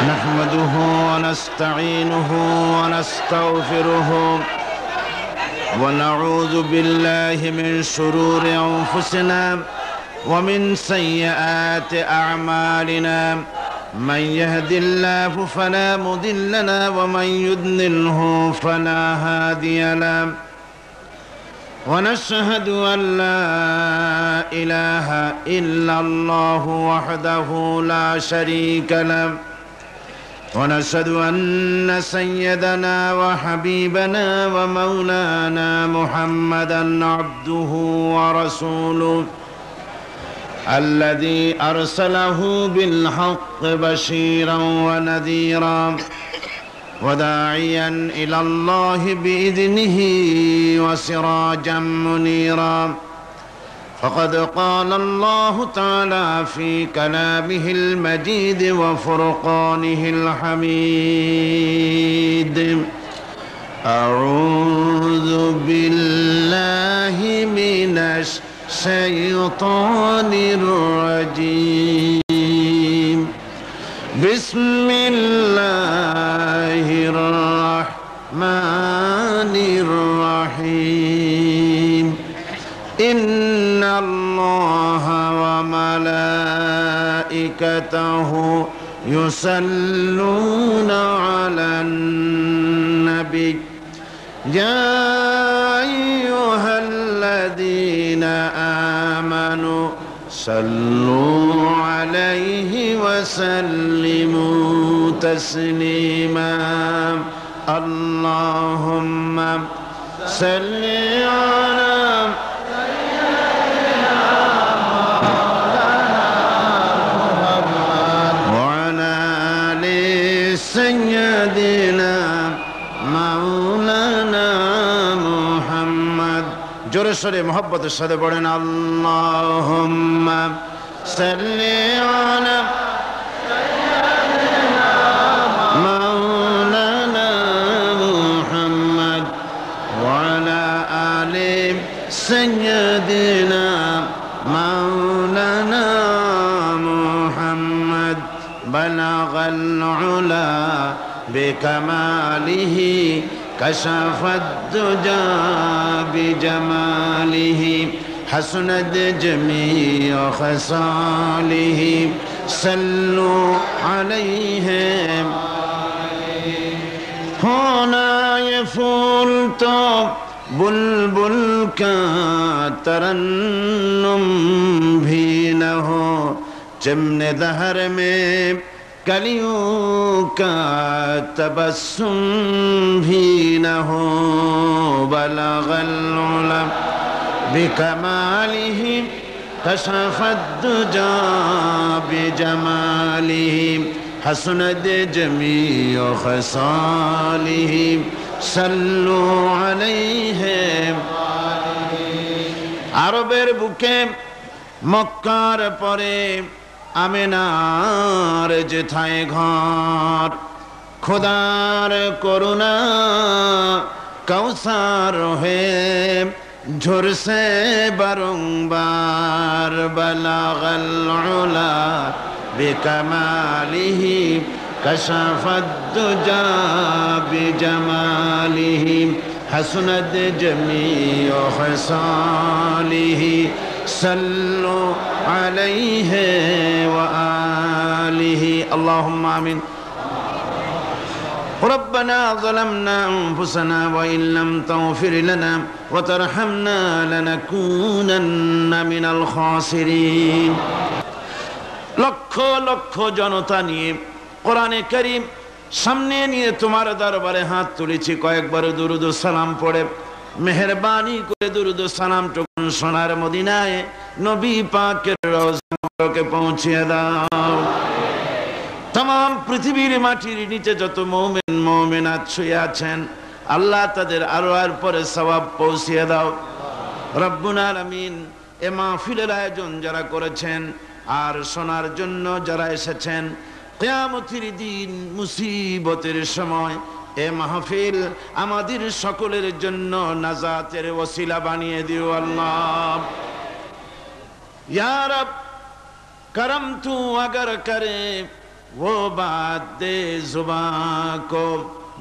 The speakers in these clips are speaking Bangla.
نحمده ونستعينه ونستغفره ونعوذ بالله من شرور أنفسنا ومن سيئات أعمالنا من يهد الله فلا مضل له ومن يضلله فلا هادي له ونشهد أن لا إله إلا الله وحده لا شريك له ونشهد أن سيدنا وحبيبنا ومولانا محمدا عبده ورسوله الذي أرسله بالحق بشيرا ونذيرا وداعيا إلى الله بإذنه وسراجا منيرا فقد قال الله تعالى في كلامه المجيد وفرقانه الحميد أعوذ بالله من الشيطان الرجيم بسم الله الرحمن الرحيم إن الله وملائكته يصلون على النبي يا أيها الذين آمنوا صلوا عليه وسلموا تسليما اللهم صل على سيدنا مولانا محمد জোরে সরে মোহব্বতের সাথে পড়েন আল্লাহুম্মা সাল্লি আলা সাইয়্যিদিনা মাওলানা মুহাম্মদ ওয়া আলা আলি সাইয়্যিদিনা মাওলানা মুহাম্মদ বালাগাল উলা بكماله كشف الدجى بجماله حسنت جميع خصاله صلوا عليه هنا يفول تو बुलबुल का तरन्नुम भी न हो चमने दहर में कलियों का तबस्सुम भी न हो बलगल उला बिकमालिही कशफत दुजा बिजमालिही हसनत जमीअ खसालिही सल्लु अलैहि আরবের বুকে মক্কার পরে আমেনার যেথায় ঘর খোদার করুণা কৌসার হয়ে ঝরসে বারংবার বালাগাল উলা বিকামালিহি কশফত দুজা বিজমালিহি حسنت جميع خصاله صلوا عليه وآله اللهم آمين ربنا ظلمنا أنفسنا وإن لم تغفر لنا وترحمنا لنكونن من الخاسرين লক্ষ লক্ষ জনতা নিয়ে কোরআনে কারীম সামনে নিয়ে তোমার দরবারে হাত তুলেছি কয়েকবার দুরুদ ও সালাম পড়ে মেহেরবানি করে দুরুদ ও সালামটুকু সোনার মদিনায় নবী পাকের রওজা মুবারকে পৌঁছিয়ে দাও तमाम পৃথিবীর মাটির নিচে যত মুমিন মুমিনাত শুয়ে আছেন আল্লাহ তাদের আরওয়ার পরে সওয়াব পৌঁছিয়ে দাও রব্বুল আলামিন এ মাহফিলের আয়োজন যারা করেছেন আর শোনার জন্য যারা এসেছেন কিয়ামতের দিন মুসিবতের সময় এ মাহফিল আমাদের সকলের জন্য নাজাতের ওসিলা বানিয়ে দিও আল্লাহ ইয়া রব करम तू अगर करे वो बात दे जुबां को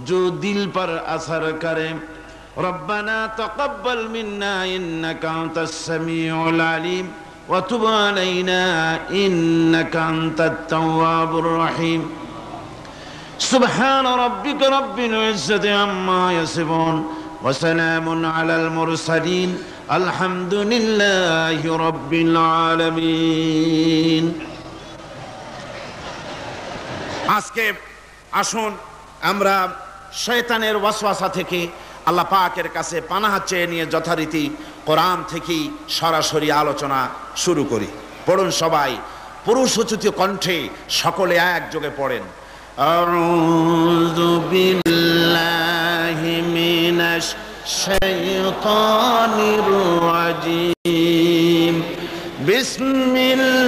जो दिल पर असर करे। रब्बना तक़ब्बल मिन्ना इन्नका अंतस समीउल अलीम व तुब अलैना इन्नका अंतत तव्वाबुर रहीम। सुब्हान रब्बिका रब्बिल इज्जति अम्मा यसिफून व सलामुन अलल मुरसलीन अल्हम्दुलिल्लाहि रब्बिल आलामीन। আজকে আসুন আমরা শয়তানের ওয়াসওয়াসা থেকে আল্লাহ পাকের কাছে পানাহ চেয়ে নিয়ে যথারীতি কোরআন থেকেই সরাসরি আলোচনা শুরু করি। পড়ুন সবাই পুরুষোচিত কণ্ঠে, সকলে একযোগে পড়েন। আউযু বিল্লাহি মিনাশ শাইতানির রাজিম। বিসমিল্লাহির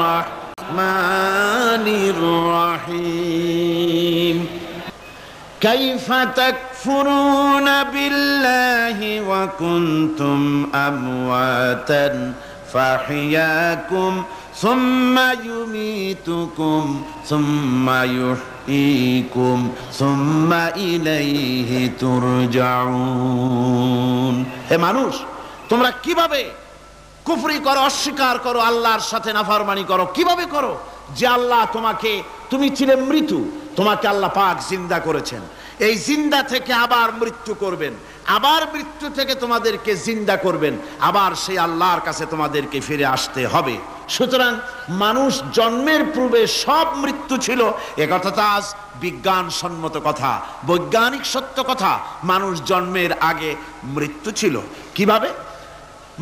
রাহমানির রাহিম। কাইফা তাকফুরুনা বিল্লাহি ওয়া কুনতুম আমওয়াতান ফাহিয়াকুম সুম্মা ইউমীতুকুম সুম্মা ইউহয়ীকুম সুম্মা ইলাইহি তুরজাউন। হে মানুষ, তোমরা কিভাবে কুফরি করো, অস্বীকার করো, আল্লাহর সাথে নাফরমানি করো? কিভাবে করো? যে আল্লাহ তুমি ছিলে মৃত্যু, তোমাকে আল্লাহ পাক জিন্দা করেছেন। এই জিন্দা থেকে আবার মৃত্যু করবেন, আবার মৃত্যু থেকে তোমাদেরকে জিন্দা করবেন, আবার সেই আল্লাহর কাছে তোমাদেরকে ফিরে আসতে হবে। সুতরাং মানুষ জন্মের পূর্বে সব মৃত্যু ছিল, একথা তো আজ বিজ্ঞানসম্মত কথা, বৈজ্ঞানিক সত্য কথা। মানুষ জন্মের আগে মৃত্যু ছিল। কিভাবে?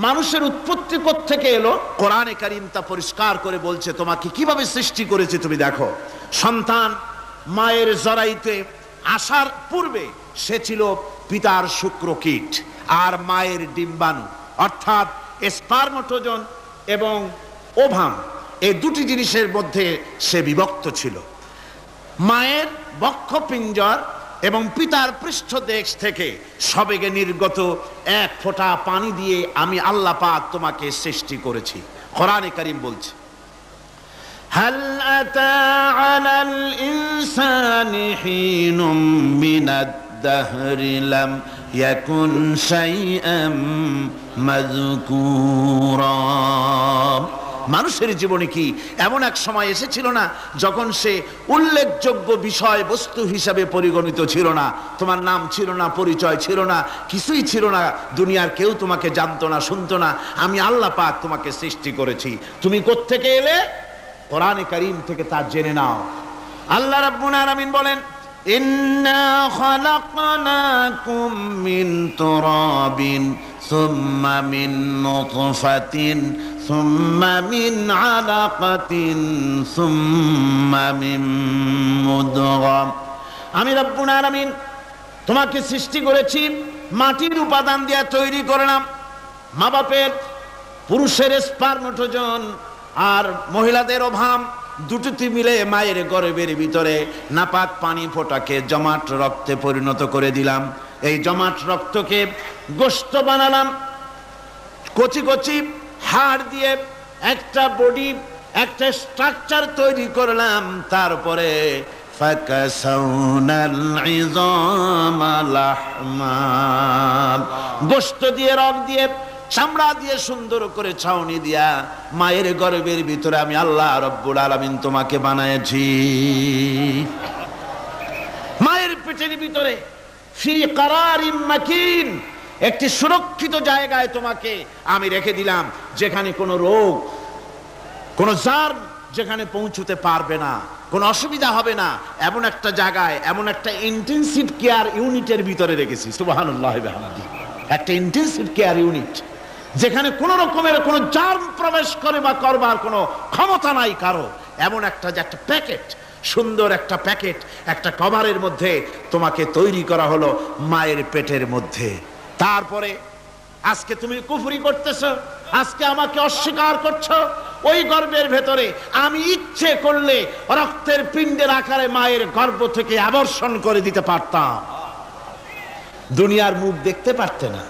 মানুষের উৎপত্তি কোত্থেকে এলো? কোরআনে কারীম তা পরিষ্কার করে বলছে। তোমাকে কিভাবে সৃষ্টি করেছে তুমি দেখো। সন্তান মায়ের জরায়ুতে আসার পূর্বে সে ছিল পিতার শুক্রকীট আর মায়ের ডিম্বাণু, অর্থাৎ স্পার্মটোজন এবং ওভাম, এই দুটি জিনিসের মধ্যে সে বিভক্ত ছিল। মায়ের বক্ষপিঞ্জর এবং পিতার পৃষ্ঠদেশ থেকে সবেগে নির্গত এক ফোঁটা পানি দিয়ে আমি আল্লাহ পাক তোমাকে সৃষ্টি করেছি। কোরআনে কারীম বলছে, হাল আতা আলাল ইনসানি হিনুম মিনাদ দাহরি লাম ইয়াকুন শাইআম মাযকুরা। মানুষের জীবনে কি এমন এক সময় এসেছিল না যখন সে উল্লেখযোগ্য বিষয় বস্তু হিসাবে পরিগণিত ছিল না? তোমার নাম ছিল না, পরিচয় ছিল না, কিছুই ছিল না, দুনিয়ার কেউ তোমাকে জানতো না, শুনতো না। আমি আল্লাহ পাক তোমাকে সৃষ্টি করেছি। তুমি কোত্থেকে এলে? কোরআনে কারীম থেকে তা জেনে নাও। আল্লাহ রাব্বুল আলামিন বলেন, ইন্না খালাকনাকুম মিন তুরাবিন সুম্মা মিন নুতফাতিন সুম্মা মিন আলাকাতিন সুম্মা মিন মুদগা। আমি রব্বুল আলামিন তোমাকে সৃষ্টি করেছি, মাটির উপাদান দিয়ে তৈরি করলাম। মা বাপের পুরুষের স্পার্মটোজন আর মহিলাদের ওভাম দুটোতে মিলে মায়ের গর্ভের ভিতরে নাপাক পানি ফোঁটাকে জমাট রক্তে পরিণত করে দিলাম। এই জমাট রক্তকে গোশত বানালাম, কচি কচি হাড় দিয়ে একটা বডি, একটা স্ট্রাকচার তৈরি করলাম। তারপরে ফাকাসাউনাল ইযামা লাহমা, গোশত দিয়ে, রক দিয়ে, চামড়া দিয়ে সুন্দর করে ছাউনি দিয়া মায়ের গর্ভের ভিতরে আমি আল্লাহ রব্বুল আলামিন তোমাকে বানাইছি। মায়ের পেটের ভিতরে ফি কারারিম মাকিন, একটি সুরক্ষিত জায়গায় তোমাকে আমি রেখে দিলাম, যেখানে কোনো রোগ, কোনো জার্ম যেখানে পৌঁছতে পারবে না, কোনো অসুবিধা হবে না। এমন একটা জায়গায়, এমন একটা ইন্টেনসিভ কেয়ার ইউনিটের ভিতরে রেখেছি। সুবহানাল্লাহ ওয়া বিহামদিহি। একটা ইন্টেনসিভ কেয়ার ইউনিট যেখানে কোনো রকমের কোনো জার্ম প্রবেশ করে বা করবার কোনো ক্ষমতা নাই কারো। এমন একটা যে একটা প্যাকেট, সুন্দর একটা প্যাকেট, একটা কভারের মধ্যে তোমাকে তৈরি করা হলো মায়ের পেটের মধ্যে। তারপরে আজকে তুমি কুফরি করতেছো, আজকে আমাকে অস্বীকার করছো। ওই গর্ভের ভেতরে আমি ইচ্ছে করলে রক্তের পিণ্ডের আকারে মায়ের গর্ভ থেকে আবর্ষণ করে দিতে পারতাম, দুনিয়ার মুখ দেখতে পারতে না।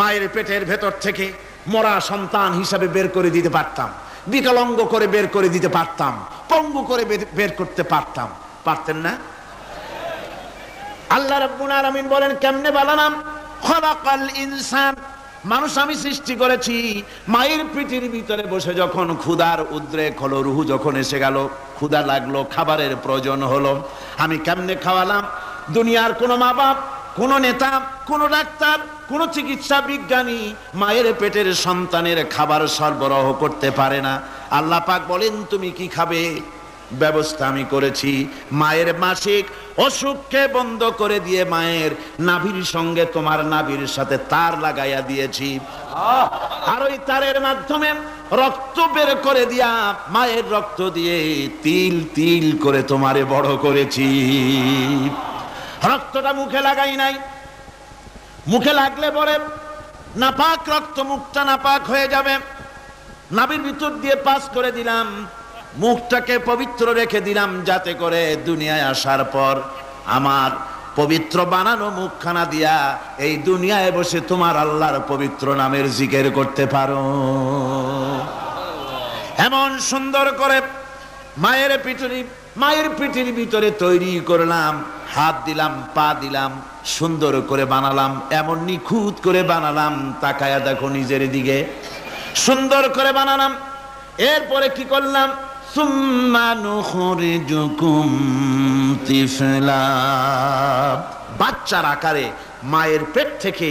মায়ের পেটের ভেতর থেকে মরা সন্তান হিসাবে বের করে দিতে পারতাম, বিকলাঙ্গ করে বের করে দিতে পারতাম, পঙ্গু করে বের করতে পারতাম, পারতেন না? আল্লাহ রাব্বুল আলামিন বলেন কেমনে বানালাম? খলাকাল ইনসান, মানুষ আমি সৃষ্টি করেছি মায়ের পিঠের ভিতরে বসে যখন ক্ষুধার উদ্রেক হলো, রুহু যখন এসে গেল, ক্ষুধা লাগলো, খাবারের প্রয়োজন হলো, আমি কেমনে খাওয়ালাম? দুনিয়ার কোনো মা বাপ, কোন নেতা, কোন ডাক্তার, কোন চিকিৎসা বিজ্ঞানী মায়ের পেটের সন্তানের খাবার সরবরাহ করতে পারে না। আল্লাহ পাক বলেন তুমি কি খাবে? ব্যবস্থা আমি করেছি। মায়ের মাসিক অসুখকে বন্ধ করে দিয়ে মায়ের নাভির সঙ্গে তোমার নাভির সাথে তার লাগাইয়া দিয়েছি, আর ওই তারের মাধ্যমে রক্ত বের করে দিয়া মায়ের রক্ত দিয়ে তিল তিল করে তোমারে বড় করেছি। রক্তটা মুখে লাগাই নাই, মুখে লাগলে পরে নাপাক রক্ত, মুখটা নাপাক হয়ে যাবে। নাভির ভিতর দিয়ে পাস করে দিলাম, মুখটাকে পবিত্র রেখে দিলাম, যাতে করে দুনিয়ায় আসার পর আমার পবিত্র বানানো মুখখানা দিয়া এই দুনিয়ায় বসে তোমার আল্লাহর পবিত্র নামের জিকির করতে পারো। এমন সুন্দর করে মায়ের পিঠের ভিতরে তৈরি করলাম, হাত দিলাম, পা দিলাম, সুন্দর করে বানালাম, এমন নিখুঁত করে বানালাম, তাকায়া দেখো নিজের দিকে, সুন্দর করে বানালাম। এরপরে কি করলাম? সুম্মা নুখরিজুকুম তিফলা, বাচ্চার আকারে মায়ের পেট থেকে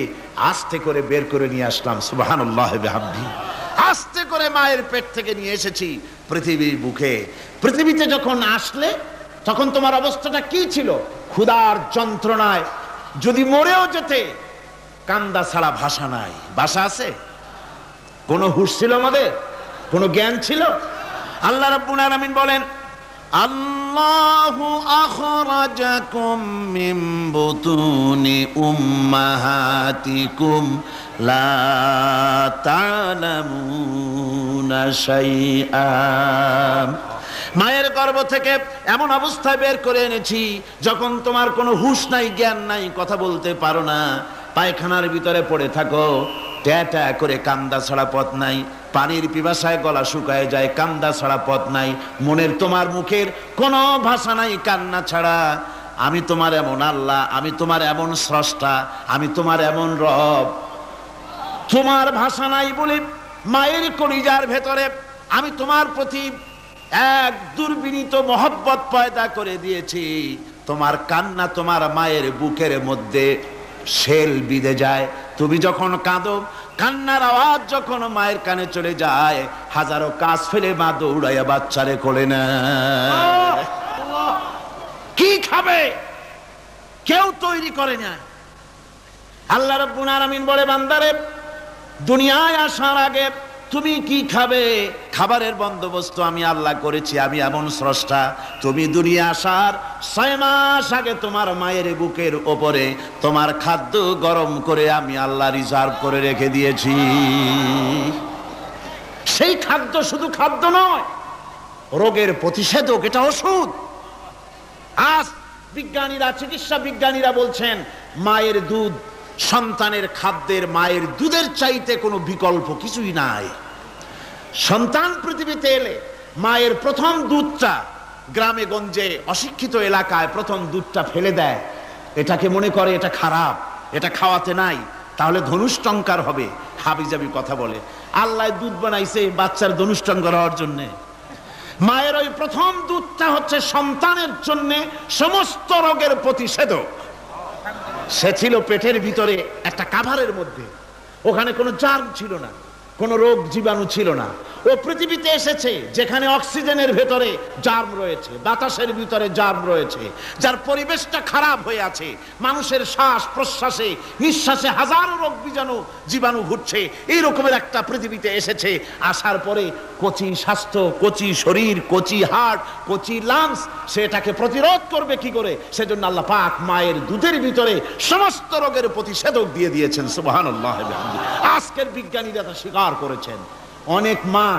আস্তে করে বের করে নিয়ে আসলাম। সুবহানাল্লাহ ওয়া বিহামদিহি। আস্তে করে মায়ের পেট থেকে নিয়ে এসেছি পৃথিবীর বুকে। পৃথিবীতে যখন আসলে তখন তোমার অবস্থাটা কি ছিল? ক্ষুধার যন্ত্রণায় যদি মরেও যেতে, কান্দা ছাড়া ভাষা নাই। ভাষা আছে? কোনো হুঁশ ছিল আমাদের? কোনো জ্ঞান ছিল? আল্লাহ রাব্বুল আলামিন বলেন আল্লাহু আখরাজাকুম মিন বুতুনি উম্মাহাতিকুম লা তা'লামুনা শাইআ, মায়ের গর্ভ থেকে এমন অবস্থায় বের করে এনেছি যখন তোমার কোনো হুঁশ নাই, জ্ঞান নাই, কথা বলতে পারো না, পায়খানার ভিতরে পড়ে থাকো, ট্যাটা করে কান্দা ছাড়া পথ নাই, পানির পিপাসায় গলা শুকায় যায়, কান্দা ছাড়া পথ নাই, মনের তোমার মুখের কোনো ভাষা নাই কান্না ছাড়া। আমি তোমার এমন আল্লাহ, আমি তোমার এমন স্রষ্টা, আমি তোমার এমন রব। তোমার ভাষা নাই বলে মায়ের কলিজার ভেতরে আমি তোমার প্রতি এক দুর্বিনীত মহব্বত পয়দা করে দিয়েছি। তোমার কান্না তোমার মায়ের বুকের মধ্যে শেল বিঁধে যায়। তুমি যখন কাঁদো, কান্নার আওয়াজ যখন মায়ের কানে চলে যায়, হাজারো কাজ ফেলে মা দৌড়াইয়া বাচ্চারে কোলে নেয়। কি খাবে কেউ তৈরি করে না। আল্লাহ রাব্বুল আলামিন বলে বান্দারে, দুনিয়ায় আসার আগে তুমি কি খাবে, খাবারের বন্দোবস্ত আমি আল্লাহ করেছি, আমি এমন স্রষ্টা। তুমি দুনিয়া আসার 6 মাস আগে তোমার মায়ের বুকের ওপরে তোমার খাদ্য গরম করে আমি আল্লাহ রিজার্ভ করে রেখে দিয়েছি। সেই খাদ্য শুধু খাদ্য নয়, রোগের প্রতিষেধক, এটা ওষুধ। আজ বিজ্ঞানীরা, চিকিৎসা বিজ্ঞানীরা বলছেন মায়ের দুধ সন্তানের খাদ্যের, মায়ের দুধের চাইতে কোনো বিকল্প কিছুই নাই। সন্তান পৃথিবীতে এলে মায়ের প্রথম দুধটা গ্রামে গঞ্জে অশিক্ষিত এলাকায় প্রথম দুধটা ফেলে দেয়, এটাকে মনে করে এটা খারাপ, এটা খাওয়াতে নাই, তাহলে ধনুষ্টঙ্কার হবে, হাবিজাবি কথা বলে। আল্লাহ দুধ বানাইছে বাচ্চার ধনুষ্টঙ্কার হওয়ার জন্যে। মায়ের ওই প্রথম দুধটা হচ্ছে সন্তানের জন্য সমস্ত রোগের প্রতিষেধক। সে ছিল পেটের ভিতরে একটা কাভারের মধ্যে, ওখানে কোনো জার্ম ছিল না, কোনো রোগ জীবাণু ছিল না। ও পৃথিবীতে এসেছে যেখানে অক্সিজেনের ভেতরে জার্ম রয়েছে, বাতাসের ভিতরে জার্ম রয়েছে, যার পরিবেশটা খারাপ হয়ে আছে, মানুষের শ্বাস প্রশ্বাসে নিঃশ্বাসে হাজারো রোগ জীবাণু ঘুরছে। এই রকমের একটা পৃথিবীতে এসেছে। আসার পরে কচি স্বাস্থ্য, কচি শরীর, কচি হার্ট, কচি লাংস, সেটাকে প্রতিরোধ করবে কি করে? সেজন্য আল্লাহ পাক মায়ের দুধের ভিতরে সমস্ত রোগের প্রতিষেধক দিয়ে দিয়েছেন। সুবহানাল্লাহ। আজকের বিজ্ঞানীরা তা স্বীকার করেছেন। অনেক মা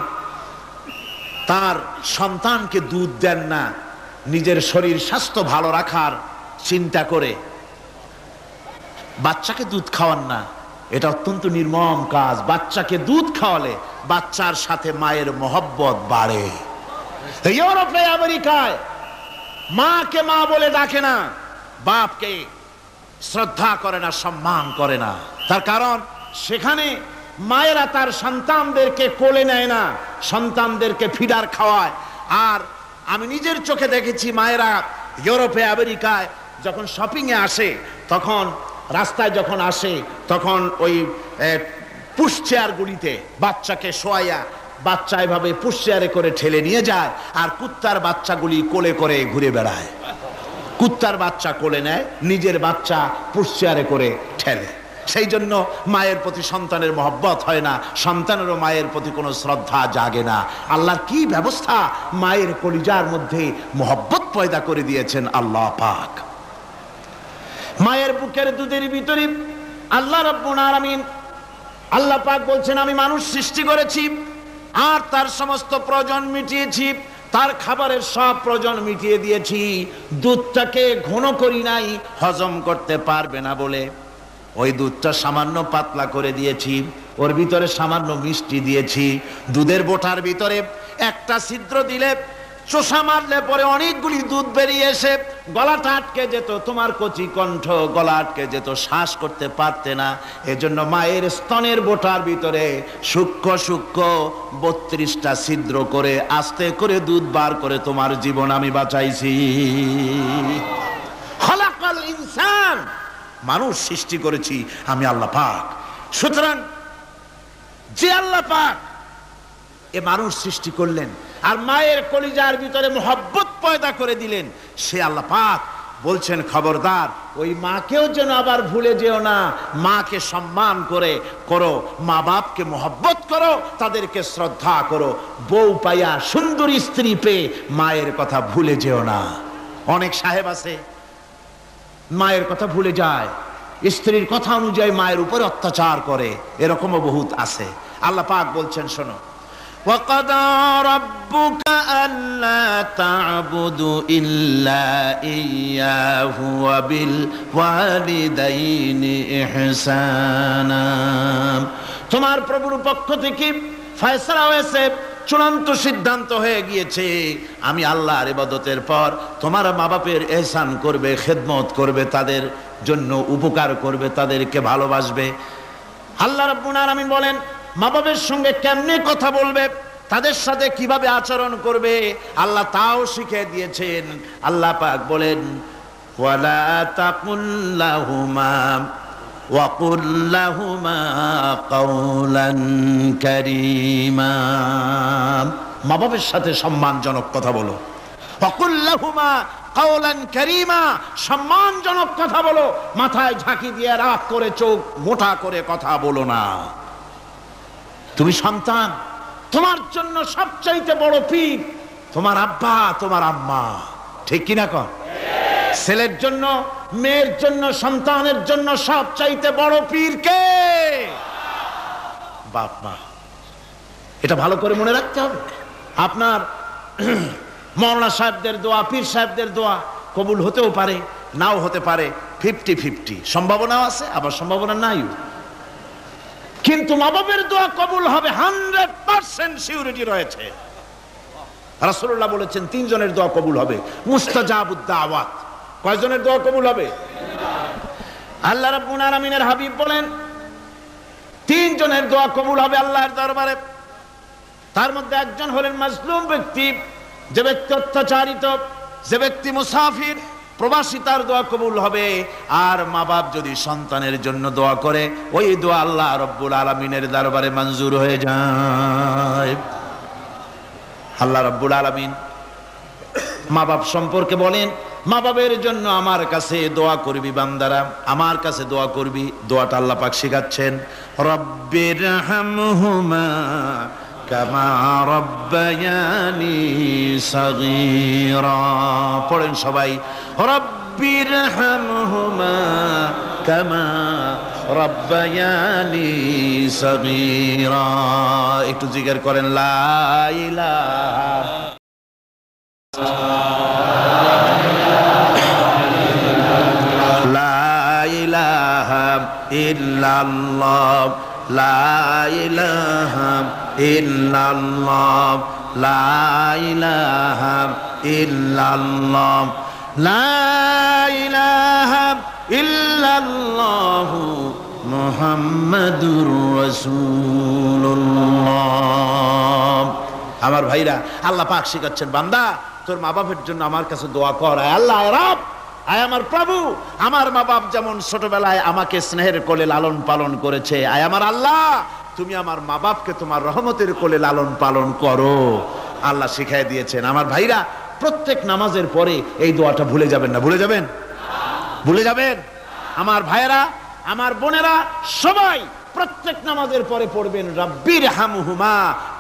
তার সন্তানকে দুধ দেন না, নিজের শরীর স্বাস্থ্য ভালো রাখার চিন্তা করে বাচ্চাকে দুধ খাওয়ান না। এটা অত্যন্ত নির্মম কাজ। বাচ্চাকে দুধ খাওয়ালে বাচ্চার সাথে মায়ের মহব্বত বাড়ে। ইউরোপে আমেরিকায় মাকে মা বলে ডাকে না, বাপকে শ্রদ্ধা করে না, সম্মান করে না। তার কারণ সেখানে মায়েরা তার সন্তানদেরকে কোলে নেয় না, সন্তানদেরকে ফিডার খাওয়ায়। আর আমি নিজের চোখে দেখেছি মায়েরা ইউরোপে আমেরিকায় যখন শপিং এ আসে, তখন রাস্তায় যখন আসে, তখন ওই পুশ চেয়ার গুলিতে বাচ্চাকে শোয়াইয়া বাচ্চা এভাবে পুশ চেয়ারে করে ঠেলে নিয়ে যায়, আর কুত্তার বাচ্চাগুলি কোলে করে ঘুরে বেড়ায়। কুত্তার বাচ্চা কোলে নেয়, নিজের বাচ্চা পুশ চেয়ারে করে ঠেলে। সেই জন্য মায়ের প্রতি সন্তানের মহব্বত হয় না, সন্তানেরও মায়ের প্রতি কোনো শ্রদ্ধা জাগে না। আল্লাহর কি ব্যবস্থা, মায়ের কলিজার মধ্যে মহব্বত পয়দা করে দিয়েছেন আল্লাহ পাক। মায়ের বুকের দুধের ভিতরে আল্লাহ রাব্বুল আলামিন, আল্লাহ পাক বলছেন, আমি মানুষ সৃষ্টি করেছি আর তার সমস্ত প্রয়োজন মিটিয়েছি, তার খাবারের সব প্রয়োজন মিটিয়ে দিয়েছি। দুধটাকে ঘন করি নাই হজম করতে পারবে না বলে, ওই দুধটা সামান্য পাতলা করে দিয়েছি, ওর ভিতরে সামান্য মিষ্টি দিয়েছি। দুধের বোটার ভিতরে একটা ছিদ্র দিলে, চোষা মারলে পরে অনেকগুলি দুধ বেরিয়ে এসে গলাটা আটকে যেত, তোমার কচি কণ্ঠ গলা আটকে যেত, শ্বাস করতে পারতে না। এজন্য মায়ের স্তনের বোটার ভিতরে সূক্ষ্ম সূক্ষ্ম 32টা ছিদ্র করে আস্তে করে দুধ বার করে তোমার জীবন আমি বাঁচাইছি। খলাকাল ইনসান, মানুষ সৃষ্টি করেছি আমি আল্লাহ পাক। সুতরাং যে আল্লাহ পাক এ মানুষ সৃষ্টি করলেন আর মায়ের কলিজার ভিতরে মোহব্বত পয়দা করে দিলেন, সে আল্লাহ পাক বলছেন, খবরদার ওই মাকেও যেন আবার ভুলে যেও না। মাকে সম্মান করে করো, মা বাপকে মোহব্বত করো, তাদেরকে শ্রদ্ধা করো। বউ পাইয়া, সুন্দরী স্ত্রী পেয়ে মায়ের কথা ভুলে যেও না। অনেক সাহেব আছে মায়ের কথা ভুলে যায়, স্ত্রীর কথা অনুযায়ী মায়ের উপরে অত্যাচার করে, এরকমও বহুত আছে। আল্লাহ পাক বলছেন, শোনো, وَقَضَى رَبُّكَ أَلَّا تَعْبُدُوا إِلَّا إِيَّاهُ وَبِالْوَالِدَيْنِ إِحْسَانًا। তোমার প্রভুর পক্ষ থেকে ফয়সালা হয়েছে, চূড়ান্ত সিদ্ধান্ত হয়ে গিয়েছে, আমি আল্লাহর ইবাদতের পর তোমার মা বাপের ইহসান করবে, খেদমত করবে, তাদের জন্য উপকার করবে, তাদেরকে ভালোবাসবে। আল্লাহ রাব্বুল আলামিন বলেন, মা বাবার সঙ্গে কেমনে কথা বলবে, তাদের সাথে কিভাবে আচরণ করবে, আল্লাহ তাও শিখিয়ে দিয়েছেন। আল্লাহ পাক বলেন, ওয়ালা তাকুল লাহুমা ওয়া কুল লাহুমা কাওলান কারীমা। মা বাবার সাথে সম্মানজনক কথা বলো। ওয়া কুল লাহুমা কাওলান কারীমা, সম্মানজনক কথা বলো। মাথায় ঝাঁকি দিয়ে রাগ করে চোখ মোটা করে কথা বলো না। তুমি সন্তান, তোমার জন্য সবচাইতে বড় পীর তোমার আব্বা, তোমার আম্মা, ঠিক কিনা কন? ছেলের জন্য, মেয়ের জন্য, সন্তানের জন্য সবচাইতে বড় পীর কে? বাপ মা। এটা ভালো করে মনে রাখতে হবে। আপনার মাওলানা সাহেবদের দোয়া, পীর সাহেবদের দোয়া কবুল হতেও পারে, নাও হতে পারে, 50-50 সম্ভাবনাও আছে, আবার সম্ভাবনা নাই। কিন্তু মা বাবার দোয়া কবুল হবে 100% সিউরিটি রয়েছে। রাসূলুল্লাহ বলেছেন 3 জনের দোয়া কবুল হবে, মুস্তাজাবুদ দাওয়াত। কয়জনের দোয়া কবুল হবে? আল্লাহ রাব্বুল আলামিনের হাবিব বলেন 3 জনের দোয়া কবুল হবে আল্লাহর দরবারে। তার মধ্যে একজন হলেন মাজলুম ব্যক্তি, যে ব্যক্তি অত্যাচারিত, যে ব্যক্তি মুসাফির, প্রবাসী, তার দোয়া কবুল হবে। আর মা বাপ যদি সন্তানের জন্য দোয়া করে, ওই দোয়া আল্লাহ রাব্বুল আলামিনের দরবারে মঞ্জুর হয়ে যায়। আল্লাহ রাব্বুল আলামিন মা বাপ সম্পর্কে বলেন, মা বাবের জন্য আমার কাছে দোয়া করবি বান্দারা, আমার কাছে দোয়া করবি। দোয়াটা আল্লাহ পাক শিখাচ্ছেন, রব্বির হামহুমা কামা রব্বায়ানি সাগীরা। পড়েন সবাই, রব্বির হামহুমা কামা রব্বায়ানি সাগীরা। একটু জিকির করেন, লা ইলাহা লা ইলাহা ইল্লাল্লাহ লা ইলাহা ইল্লাল্লাহ লা ইলাহা ইল্লাল্লাহ লা ইলাহা ইল্লাল্লাহ মুহাম্মাদুর রাসূলুল্লাহ। আমার ভাইরা, আল্লাহ পাক শিখাচ্ছেন, বান্দা তোর মা বাপের জন্য আমার কাছে দোয়া কর। আয় আল্লাহ, আয় রব, আয় আমার প্রভু, আমার মা বাপ যেমন ছোটবেলায় আমাকে স্নেহের কোলে লালন পালন করেছে, আয় আমার আল্লাহ তুমি আমার মা বাপকে তোমার রহমতের কোলে লালন পালন করো। আল্লাহ শিখাই দিয়েছেন। আমার ভাইরা, প্রত্যেক নামাজের পরে এই দোয়াটা ভুলে যাবেন না। ভুলে যাবেন? ভুলে যাবেন? আমার ভাইরা, আমার বোনেরা, সবাই প্রত্যেক নামাজের পরে পড়বেন রাব্বির হামহুমা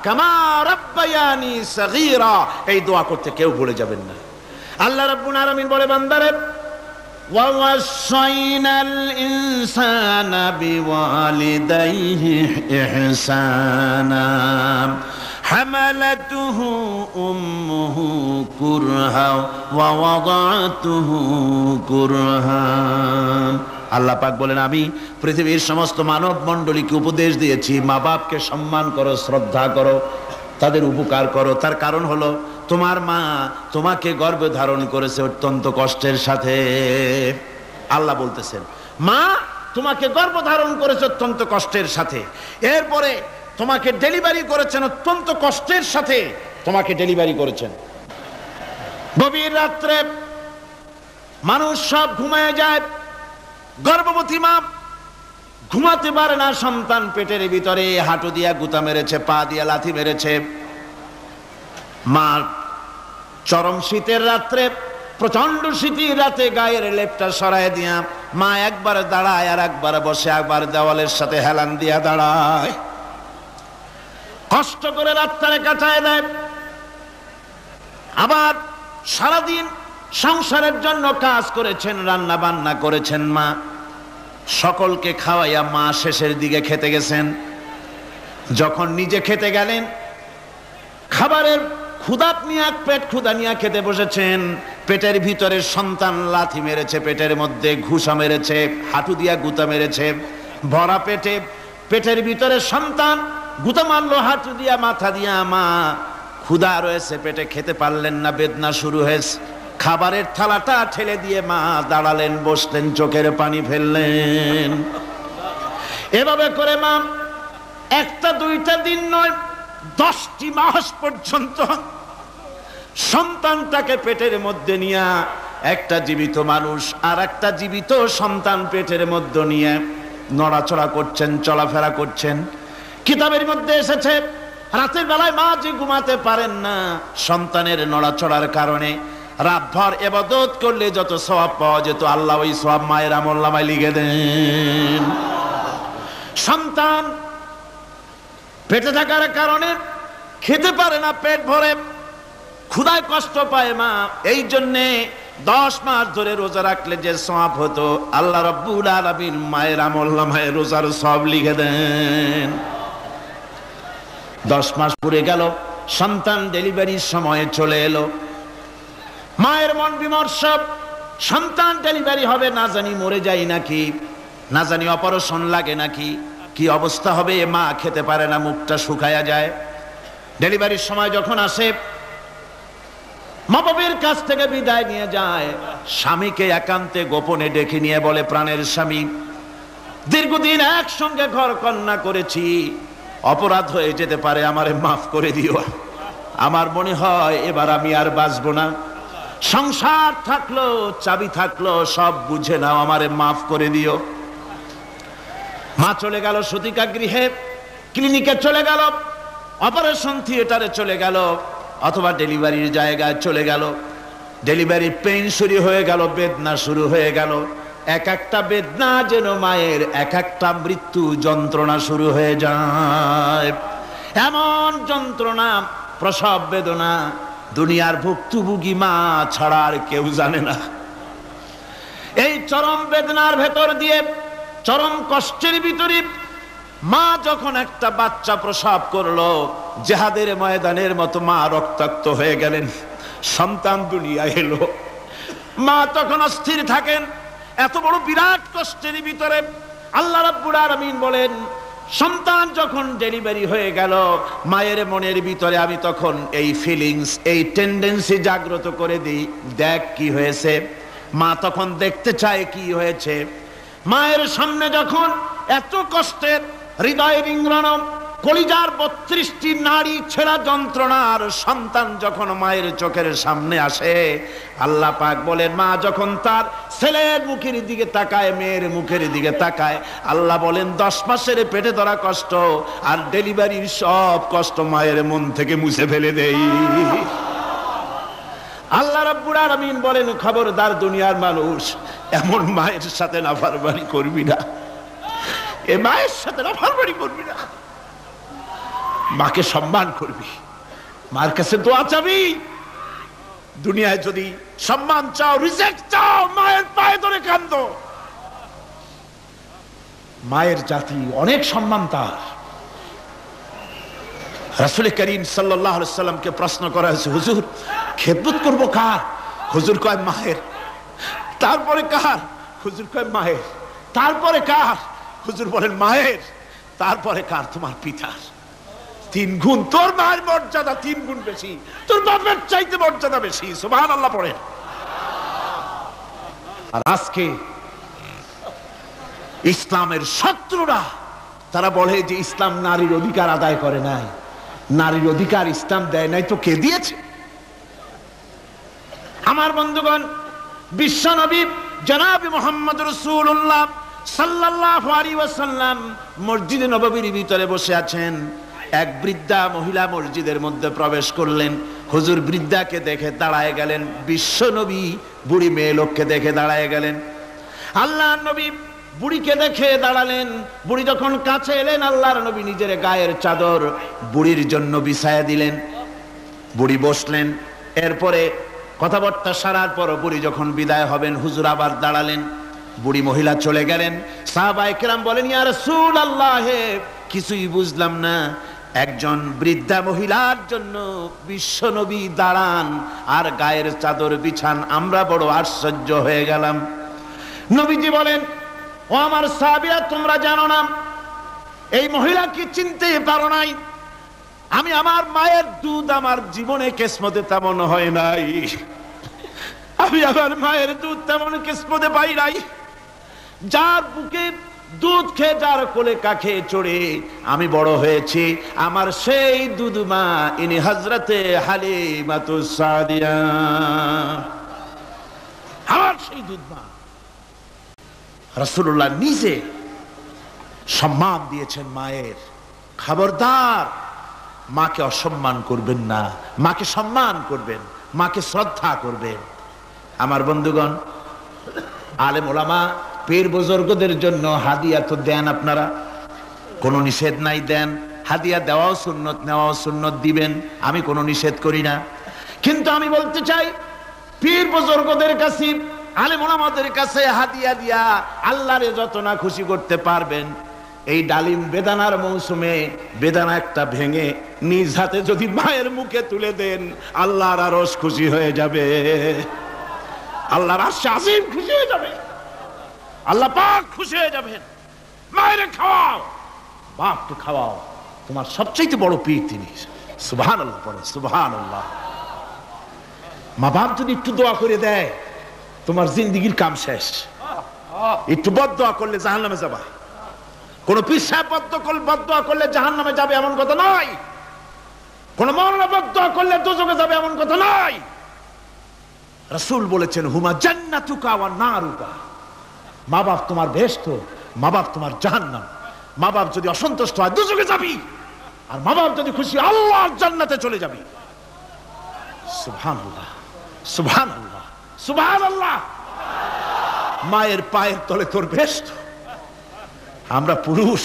কামা রাব্বায়ানি সগীরা। এই দোয়া করতে কেউ ভুলে যাবেন না। আল্লাহ রাব্বুল আলামিন বলে, বান্দারে ওয়া ওয়াসাইনাল ইনসানা বিওয়ালিদাইহি ইহসানা হামালাতুহু উম্মুহু কুরহা ওয়া ওয়াদাতুহু কুরহা। আল্লাহ পাক বলেন, আমি পৃথিবীর সমস্ত মানব মণ্ডলীকে উপদেশ দিয়েছি, মা বাপকে সম্মান করো, শ্রদ্ধা করো, তাদের উপকার করো। তার কারণ হলো তোমার মা তোমাকে গর্ভে ধারণ করেছে অত্যন্ত কষ্টের সাথে। আল্লাহ বলতেছেন, মা তোমাকে গর্ভ ধারণ করেছে অত্যন্ত কষ্টের সাথে, এরপরে তোমাকে ডেলিভারি করেছেন অত্যন্ত কষ্টের সাথে, তোমাকে ডেলিভারি করেছেন। গভীর রাত্রে মানুষ সব ঘুমায় যায়, গর্ভবতী মা ঘুমাতে পারে না, সন্তান পেটের ভিতরে হাঁটু দিয়া গুতা মেরেছে, পা দিয়া লাথি মেরেছে। মা চরম শীতের রাত্রে, প্রচন্ড শীতের রাতে গায়ের লেপটা সরায় দিয়া মা একবার দাঁড়ায় আর একবার বসে, একবার দেওয়ালের সাথে হেলান দিয়া দাঁড়ায়, কষ্ট করে রাতটারে কাটায় দেয়। আবার সারাদিন সংসারের জন্য কাজ করেছেন, রান্না বান্না করেছেন, মা সকলকে খাওয়াইয়া মা শেষের দিকে খেতে গেছেন। যখন নিজে খেতে গেলেন, খাবারের ক্ষুধাত নিয়ে পেট ক্ষুধা নিয়ে খেতে বসেছেন, পেটের ভিতরে সন্তান লাথি মেরেছে, পেটের মধ্যে ঘুষা মেরেছে, হাঁটু দিয়া গুতা মেরেছে, ভরা পেটে পেটের ভিতরে সন্তান গুতা মারলো হাঁটু দিয়া, মাথা দিয়া। মা ক্ষুধা রয়েছে পেটে, খেতে পারলেন না, বেদনা শুরু হয়েছে। খাবারের থালাটা ঠেলে দিয়ে মা দাঁড়ালেন, বসলেন, চোখের পানি ফেললেন। এভাবে করে মা একটা দুইটা দিন নয়, 10টি মাস পর্যন্ত সন্তানটাকে পেটের মধ্যে নিয়ে, একটা জীবিত মানুষ আর একটা জীবিত সন্তান পেটের মধ্যে নিয়ে নড়াচড়া করছেন, চলাফেরা করছেন। কিতাবের মধ্যে এসেছে, রাতের বেলায় মা যে ঘুমাতে পারেন না সন্তানের নড়াচড়ার কারণে, রাতভর ইবাদত করলে যত সওয়াব পাওয়া যেত, আল্লাহ ওই সওয়াব মায়ের আমলনামায় লিখে দেন। সন্তান পেটে থাকার কারণে খেতে পারে না, পেট ভরে ক্ষুধায় কষ্ট পায় মা, এই জন্যে 10 মাস ধরে রোজা রাখলে যে সওয়াব হতো, আল্লাহ রাব্বুল আলামিন মায়ের আমলনামায় রোজার সওয়াব লিখে দেন। 10 মাস পুরে গেল, সন্তান ডেলিভারির সময় চলে এলো। মায়ের মন বিমর্ষ, সন্তান ডেলিভারি হবে, না জানি মরে যাই নাকি, না জানি অপারেশন লাগে নাকি, কি অবস্থা হবে। মা খেতে পারে না, মুখটা শুকায়া যায়। ডেলিভারির সময় যখন আসে, মা বাবার কাছ থেকে বিদায় নিয়ে যায়, স্বামীকে একান্তে গোপনে ডেকে নিয়ে বলে, প্রাণের স্বামী, দীর্ঘদিন একসঙ্গে ঘর কন্যা করেছি, অপরাধ হয়ে যেতে পারে, আমারে মাফ করে দিও। আমার মনে হয় এবার আমি আর বাঁচবো না। সংসার থাকলো, চাবি থাকলো, সব বুঝে নাও, আমারে মাফ করে দিও। মা চলে গেল সতিকা গৃহে, ক্লিনিকে চলে গেল, অপারেশন থিয়েটারে চলে গেল, অথবা ডেলিভারির জায়গায় চলে গেল। ডেলিভারি পেইন শুরু হয়ে গেল, বেদনা শুরু হয়ে গেল। এক একটা বেদনা যেন মায়ের এক একটা মৃত্যু যন্ত্রণা শুরু হয়ে যায়। এমন যন্ত্রণা, প্রসব বেদনা দুনিয়ার ভুক্তভোগী মা ছাড়া আর কেউ জানে না। এই চরম বেদনার ভেতর দিয়ে, চরম কষ্টের ভিতরে মা যখন একটা বাচ্চা প্রসব করলো, জিহাদের ময়দানের মতো মা রক্তাক্ত হয়ে গেলেন, সন্তান দুনিয়ায় এলো। মা তখন অস্থির থাকেন। এত বড় বিরাট কষ্টের ভিতরে আল্লাহ রাব্বুল আলামিন বলেন, সন্তান যখন ডেলিভারি হয়ে গেল, মায়ের মনের ভিতরে আমি তখন এই ফিলিংস, এই টেন্ডেন্সি জাগ্রত করে দিই, দেখ কি হয়েছে। মা তখন দেখতে চায় কি হয়েছে। মায়ের সামনে যখন এত কষ্টের, হৃদয় রিংরানো, কলিজার 32টি নাড়ি ছেঁড়া যন্ত্রণার সন্তান যখন মায়ের চোখের সামনে আসে, আল্লাহ পাক বলেন, মা যখন তার ছেলের মুখের দিকে তাকায়, মেয়ের মুখের দিকে তাকায়, আল্লাহ বলেন 10 মাসের পেটে ধরা কষ্ট আর ডেলিভারির সব কষ্ট মায়ের মন থেকে মুছে ফেলে দেই। আল্লাহ রাব্বুল আলামিন বলেন, খবরদার দুনিয়ার মানুষ, এমন মায়ের সাথে নাফরমানি করবি না, এ মায়ের সাথে নাফরমানি করবি না, মাকে সম্মান করবি, মার কাছে দোয়া চাবি। দুনিয়ায় যদি সম্মান চাও, রিজেক্ট চাও, মায়ের পায়ে ধরে কাঁদো। মায়ের জাতি অনেক সম্মান তার। রাসূল করিম সাল্লাল্লাহু আলাইহি সাল্লামকে প্রশ্ন করা হয়েছে, হুজুর খেদমত করব কার? হুজুর কয় মায়ের। তারপরে কার? হুজুর কয় মায়ের। তারপরে কার? হুজুর বলেন মায়ের। তারপরে কার? তোমার পিতার। 3 গুণ। তোর মায়ের মর্যাদা 3 গুণ বেশি, তোর বাপের চাইতে মর্যাদা বেশি। সুবহানাল্লাহ পড়েন। আর আজকে ইসলামের শত্রুরা তারা বলে যে ইসলাম নারীর অধিকার আদায় করে নাই। নারীর অধিকার ইসলাম দেয় নাই তো কে দিয়েছে? আমার বন্ধুগণ, বিশ্বনবী জনাব মুহাম্মদ রাসূলুল্লাহ সাল্লাল্লাহু আলাইহি ওয়াসাল্লাম মসজিদে নববীর ভিতরে বসে আছেন। এক বৃদ্ধা মহিলা মসজিদের মধ্যে প্রবেশ করলেন। হুজুর বৃদ্ধাকে দেখে দাঁড়ায় গেলেন, বিশ্বনবী বুড়ি মেয়ে লোককে দেখে দাঁড়ায় গেলেন। আল্লাহর নবী বুড়িকে দেখে দাঁড়ালেন। বুড়ি যখন কাছে এলেন, আল্লাহর নবী নিজের গায়ের চাদর বুড়ির জন্য বিছায়া দিলেন। বুড়ি বসলেন। এরপরে কথাবার্তা সারার পর বুড়ি যখন বিদায় হবেন, হুজুর আবার দাঁড়ালেন। বুড়ি মহিলা চলে গেলেন। সাহাবায়ে কেরাম বলেন, ইয়া রাসূলুল্লাহ, কিছুই বুঝলাম না, একজন বৃদ্ধা মহিলার জন্য বিশ্বনবী দাঁড়ান আর গায়ের চাদর বিছান, আমরা বড় আশ্চর্য হয়ে গেলাম। নবীজি বলেন, ও আমার সাহাবীরা, তোমরা জানো না, এই মহিলাকে চিনতে পারো নাই। আমি আমার মায়ের দুধ আমার জীবনে কিসমতে তেমন হয় নাই। আমি আমার মায়ের দুধ তেমন কিসমতে পাই নাই। যার বুকে দুধ খেয়ে, যার কোলে কাখে চড়ে আমি বড় হয়েছি, আমার সেই দুধ মা, ইনি হযরতে হালিমাতুস সাদিয়া, আমার সেই দুধ মা। রাসূলুল্লাহ নিজে সম্মান দিয়েছেন মায়ের। খবরদার মাকে অসম্মান করবেন না, মাকে সম্মান করবেন, মাকে শ্রদ্ধা করবেন। আমার বন্ধুগণ, আলেম ওলামা পীর বুজুর্গদের জন্য হাদিয়া তো দেন আপনারা, কোনো নিষেধ নাই, দেন। হাদিয়া দেওয়াও সুন্নত, নেওয়াও সুন্নত, দিবেন, আমি কোনো নিষেধ করি না। কিন্তু আমি বলতে চাই, পীর বুজুর্গদের কাছে, আলেম ওলামাদের কাছে হাদিয়া দিয়া আল্লাহরে যত না খুশি করতে পারবেন, এই ডালিম বেদানার মৌসুমে বেদানা একটা ভেঙে নিজ হাতে যদি মায়ের মুখে তুলে দেন, আল্লাহর আরশ খুশি হয়ে যাবে, আল্লাহর আরশে আজিম খুশি হয়ে যাবে, আল্লাহ পাক খুশি হয়ে যাবেন। মায়ের খাওয়াও, বাপকে খাওয়াও, তোমার সবচেয়ে বড় পীর তিনি। সুবহানাল্লাহ পড়ো, সুবহানাল্লাহ। মা বাপ যদি একটু দোয়া করে দেয়, তোমার জিন্দেগির কাম শেষ। একটু বদদোয়া করলে জাহান্নামে যাবা। কোন পীর সাহেব বদদোয়া করলে জাহান্নামে যাবে এমন কথা নয়। কোন মাওলানা বদদোয়া করলে দোজখে যাবে এমন কথা নয়। রাসূল বলেছেন, হুমা জান্নাতুকা ওয়া নারুকা। মা বাপ তোমার বেহেশত, মা বাপ তোমার জাহান্নাম। মা বাপ যদি অসন্তুষ্ট হয়, দোজখে যাবি, আর মা বাপ যদি খুশি, আল্লাহর জান্নাতে চলে যাবি। সুবহানাল্লাহ, সুবহানাল্লাহ, সুবহানাল্লাহ। মায়ের পায়ের তলে তোর বেহেশত। আমরা পুরুষ,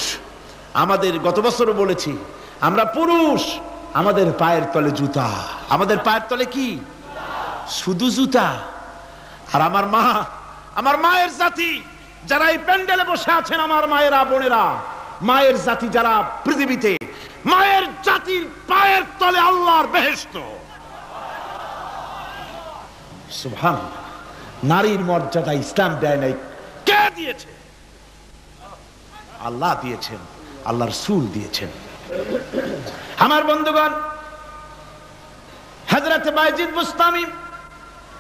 আমাদের গত বছরও বলেছি, আমরা পুরুষ, আমাদের পায়ের তলে জুতা। আমাদের পায়ের তলে কি? শুধু জুতা। আর আমার মা, আমার মায়ের জাতি যারা এই প্যান্ডেলে বসে আছেন, আমার মায়েরা, বোনেরা, মায়ের জাতি যারা পৃথিবীতে, মায়ের জাতির পায়ের তলে আল্লাহর বেহেশত। সুবহানাল্লাহ। নারীর মর্যাদা ইসলাম দেয় নাই, কে দিয়েছে? আল্লাহ দিয়েছেন। আল্লাহ রাসূল দিয়েছেন। আমার বন্ধুগণ, হযরত বাইজিদ বুস্তামি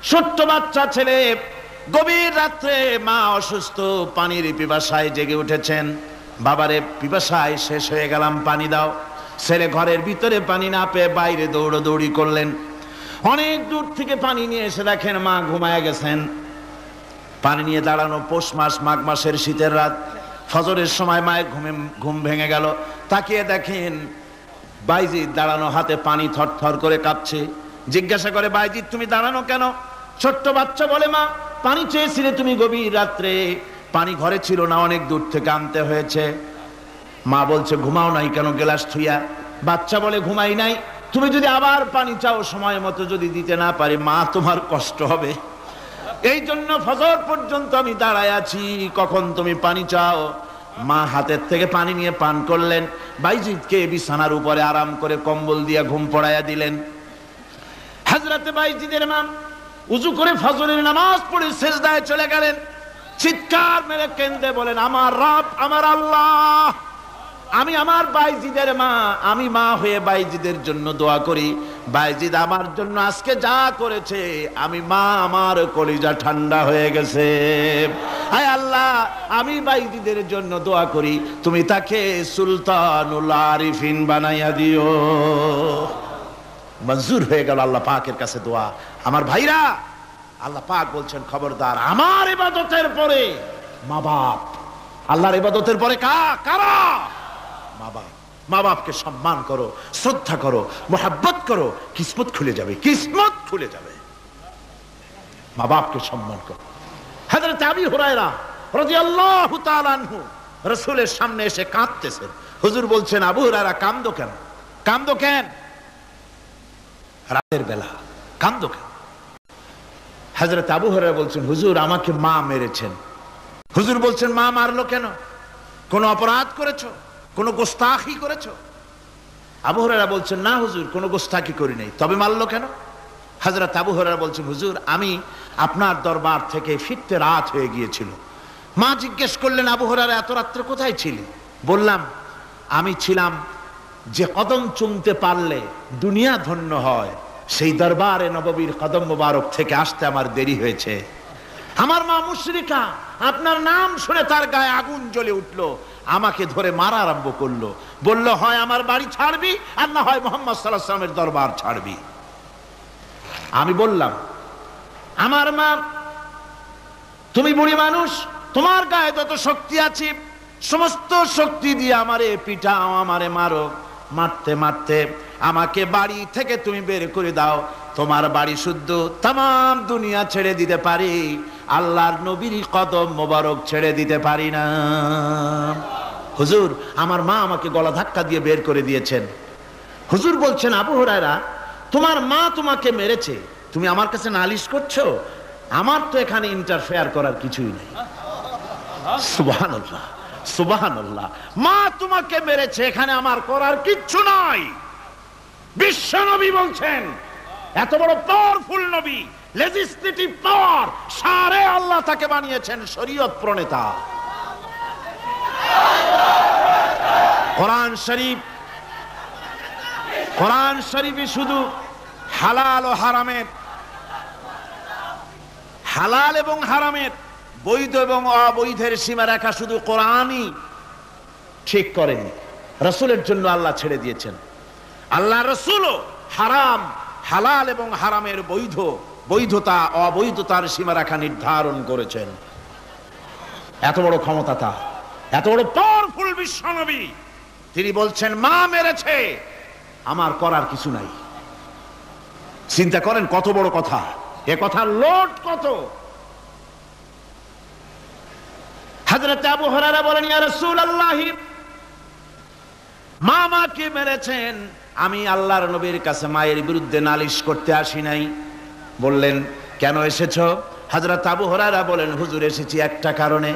ছোট্ট বাচ্চা ছেলে, গভীর রাত্রে মা অসুস্থ, পানির পিপাসায় জেগে উঠেছেন। বাবারে পিপাসায় শেষ হয়ে গেলাম, পানি দাও। ছেলে ঘরের ভিতরে পানি না পেয়ে বাইরে দৌড়াদৌড়ি করলেন। অনেক দূর থেকে পানি নিয়ে এসে দেখেন মা ঘুমায় গেছেন। পানি নিয়ে দাঁড়ানো, পৌষ মাস, মাঘ মাসের শীতের রাত, ফজরের সময় মায়ের ঘুম ভেঙে গেল। তাকিয়ে দেখেন বাইজিদ দাঁড়ানো, হাতে পানি থরথর করে কাঁপছে। জিজ্ঞাসা করে, বাইজিদ তুমি দাঁড়ানো কেন? ছোট্ট বাচ্চা বলে, মা পানি চেয়েছিলে তুমি গভীর রাত্রে, পানি ঘরে ছিল না, অনেক দূর থেকে আনতে হয়েছে। মা বলছে, ঘুমাও নাই কেন গ্লাস থুইয়া? বাচ্চা বলে, ঘুমাই নাই। তুমি যদি আবার পানি চাও, সময় মতো যদি দিতে না পারি, মা তোমার কষ্ট হবে। এই জন্য ফজর পর্যন্ত আমি দাঁড়ায় আছি, কখন তুমি পানি চাও। মা হাতের থেকে পানি নিয়ে পান করলেন। বাইজিদকে বিছানার উপরে আরাম করে কম্বল দিয়ে ঘুম পড়াইয়া দিলেন। হযরত বাইজিদের মা উযু করে ফজরের নামাজ পড়ে সিজদায় চলে গেলেন। চিৎকার মেরে কেঁদে বলেন, আমার রব, আমার আল্লাহ, আমি আমার বাইজিদের মা, আমি মা হয়ে বাইজিদের জন্য দোয়া করি। বাইজিদ আমার জন্য আজকে যা করেছে, আমি মা, আমার কলিজা ঠান্ডা হয়ে গেছে। আয় আল্লাহ, আমি বাইজিদের জন্য দোয়া করি, তুমি তাকে সুলতানুল আরিফিন বানাইয়া দিও। মঞ্জুর হয়ে গেল আল্লাহ পাকের কাছে দোয়া। আমার ভাইরা, আল্লাহ পাক বলছেন, খবরদার, আমার ইবাদতের পরে মা বাপ, আল্লাহর ইবাদতের পরে কারা? মা বাপ। মা বাপকে সম্মান করো, শ্রদ্ধা করো, মোহাব্বত করো, কিসমত খুলে যাবে, কিসমত খুলে যাবে। মা বাপকে সম্মান করো। হযরত আবু হুরায়রা রাদিয়াল্লাহু তাআলা আনহু রাসূলের সামনে এসে কাঁদতেছেন। হুজুর বলছেন, আবু হুরায়রা কাঁদো কেন? কাঁদো কেন? রাতের বেলা কাঁদো কেন? হযরত আবু হুরায়রা বলছেন, হুজুর আমাকে মা মেরেছেন। হুজুর বলছেন, মা মারলো কেন? কোন অপরাধ করেছো? কোন গোস্তাখি করেছো? আবু হুরায়রা বলছেন, না হুজুর, কোন গোস্তাখি করি নাই, তবে মারলো কেন? হযরত আবু হুরায়রা বলছেন, হুজুর আমি আপনার দরবার থেকে ফিরতে রাত হয়ে গিয়েছিল। মা জিজ্ঞেস করলেন, আবু হুরায়রা এত রাত্রে কোথায় ছিলি? বললাম, আমি ছিলাম যে কদম চুমতে পারলে দুনিয়া ধন্য হয়, সেই দরবারে নববীর কদম মোবারক থেকে আসতে আমার দেরি হয়েছে। আমার মা মুশরিকা, আপনার নাম শুনে তার গায়ে আগুন জ্বলে উঠলো, আমাকে ধরে মারা আরম্ভ করলো। বলল, হয় আমার বাড়ি ছাড়বি, আর না হয় মুহাম্মদ সাল্লাল্লাহু আলাইহি ওয়াসাল্লামের দরবার ছাড়বি। আমি বললাম, আমার মা, তুমি বুড়ি মানুষ, তোমার গায়ে যত শক্তি আছে সমস্ত শক্তি দিয়ে আমারে পিটাও, আমারে মারো। মারতে মারতে আমাকে বাড়ি থেকে তুমি বের করে দাও। তোমার বাড়ি শুদ্ধ, তাম দুনিয়া ছেড়ে দিতে পারি, আল্লাহর নবীর কদম মোবারক ছেড়ে দিতে পারি না। হুজুর, আমার মা আমাকে গলা ধাক্কা দিয়ে বের করে দিয়েছেন। হুজুর বলছেন, আবু হুরায়রা, তোমার মা তোমাকে মেরেছে, তুমি আমার কাছে নালিশ করছো? আমার তো এখানে ইন্টারফেয়ার করার কিছুই নেই। সুবহানাল্লাহ, সুবহানাল্লাহ। মা তোমাকে মেরেছে, এখানে আমার করার কিচ্ছু নাই। বিশ্ব নবী বলছেন, এত বড় পাওয়ারফুল নবী, লেজিসলেটিভ পাওয়ার, সারে আল্লাহ তাকে বানিয়েছেন শরীয়ত প্রণেতা। কোরআন শরীফ, কোরআন শরীফে শুধু হালাল ও হারামের, হালাল এবং হারামের, বৈধ এবং অবৈধের সীমারেখা শুধু কোরআনই ঠিক করেন, রাসূলের জন্য আল্লাহ ছেড়ে দিয়েছেন। আল্লাহ রাসূলও হারাম, হালাল এবং হারামের বৈধতা অবৈধতার সীমারেখা নির্ধারণ করেছেন। এত বড় ক্ষমতা তার, এত বড় পাওয়ারফুল বিশ্বনবী, তিনি বলছেন, মা মেরেছে, আমার করার কিছু নাই। চিন্তা করেন কত বড় কথা, এ কথার লোড কত। হযরত আবু হুরায়রা বলেন, ইয়া রাসূলুল্লাহ, মা মাকে মেরেছেন, আমি আল্লাহর নবীর কাছে মায়ের বিরুদ্ধে নালিশ করতে আসি নাই। বললেন, কেন এসেছো? হযরত আবু হুরায়রা বলেন, হুজুর এসেছি একটা কারণে,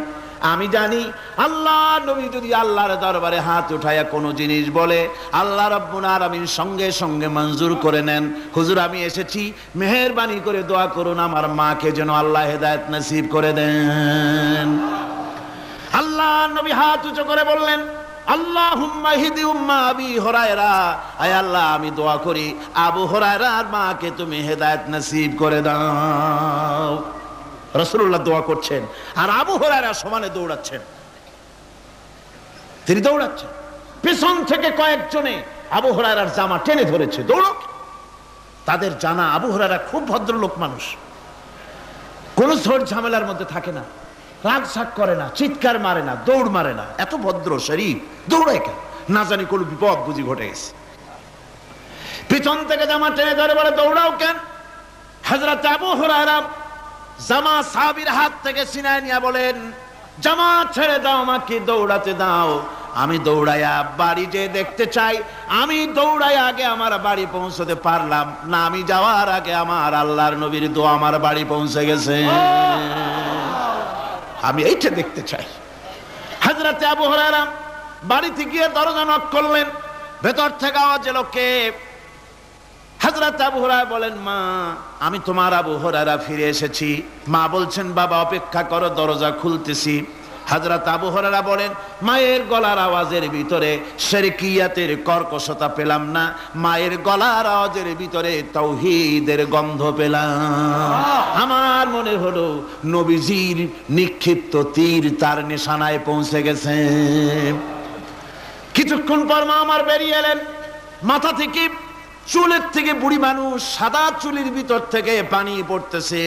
আমি জানি আল্লাহ নবী যদি আল্লাহর দরবারে হাত উঠায়া কোনো জিনিস বলে, আল্লাহ রাব্বুল আলামিন সঙ্গে সঙ্গে মঞ্জুর করে নেন। হুজুর আমি এসেছি, মেহেরবানি করে দোয়া করুন আমার মাকে যেন আল্লাহ হেদায়েত নসিব করে দেন। আল্লাহ নবী হাত উঁচু করে বললেন, আল্লাহুম্মা হিদি উম্মা আবি হুরায়রা, আয় আল্লাহ আমি দোয়া করি আবু হুরায়রার মাকে তুমি হেদায়েত নসিব করে দাও। রাসূলুল্লাহ দোয়া করছেন আর আবু হুরায়রা সমানে দৌড়াচ্ছেন। তিনি দৌড়াচ্ছেন, পেছন থেকে কয়েকজনে আবু হুরায়রার জামা টেনে ধরেছে, দৌড়ো। তাদের জানা আবু হুরায়রা খুব ভদ্রলোক মানুষ, কোন ঝড় ঝামেলার মধ্যে থাকে না, রাগ শাক করে না, চিৎকার মারে না, দৌড় মারে না, এত ভদ্র শরীর, দৌড়ায় কেন? না জানি কোন বিপদ বুঝি ঘটে গেছে। পিছন থেকে জামা টেনে ধরে বলে দৌড়াও কেন? হযরত আবু হুরায়রা জামা সাহাবীর হাত থেকে ছিনায় নিয়ে বলেন, জামা ছেড়ে দাও, আমাকে দৌড়াতে দাও। আমি দৌড়াইয়া বাড়ি যে দেখতে চাই, আমি দৌড়াই আগে আমার বাড়ি পৌঁছতে পারলাম না, আমি যাওয়ার আগে আমার আল্লাহর নবীর দোয়া আমার বাড়ি পৌঁছে গেছে, আমি এইটা দেখতে চাই। হযরত আবু হুরায়রা বাড়িতে গিয়ে দরজা নক করলেন, ভেতর থেকে আওয়াজ এলো, কে? হযরত আবু হুরায়রা বলেন, মা আমি তোমার আবু হুরায়রা ফিরে এসেছি। মা বলছেন, বাবা অপেক্ষা করো, দরজা খুলতেছি। হযরত আবু হুরায়রা বলেন, মায়ের গলার আওয়াজের ভিতরে শিরকিয়াতের কর্কশতা পেলাম না, মায়ের গলার আওয়াজের ভিতরে তাওহীদের গন্ধ পেলাম। আমার মনে হলো নবীজির নিক্ষিপ্ত তীর তার নিশানায় পৌঁছে গেছে। কিছুক্ষণ পর মা আমার বেরিয়ে এলেন, মাথা থেকে চুলের থেকে, বুড়ি মানুষ, সাদা চুলের ভিতর থেকে পানি পড়তেছে।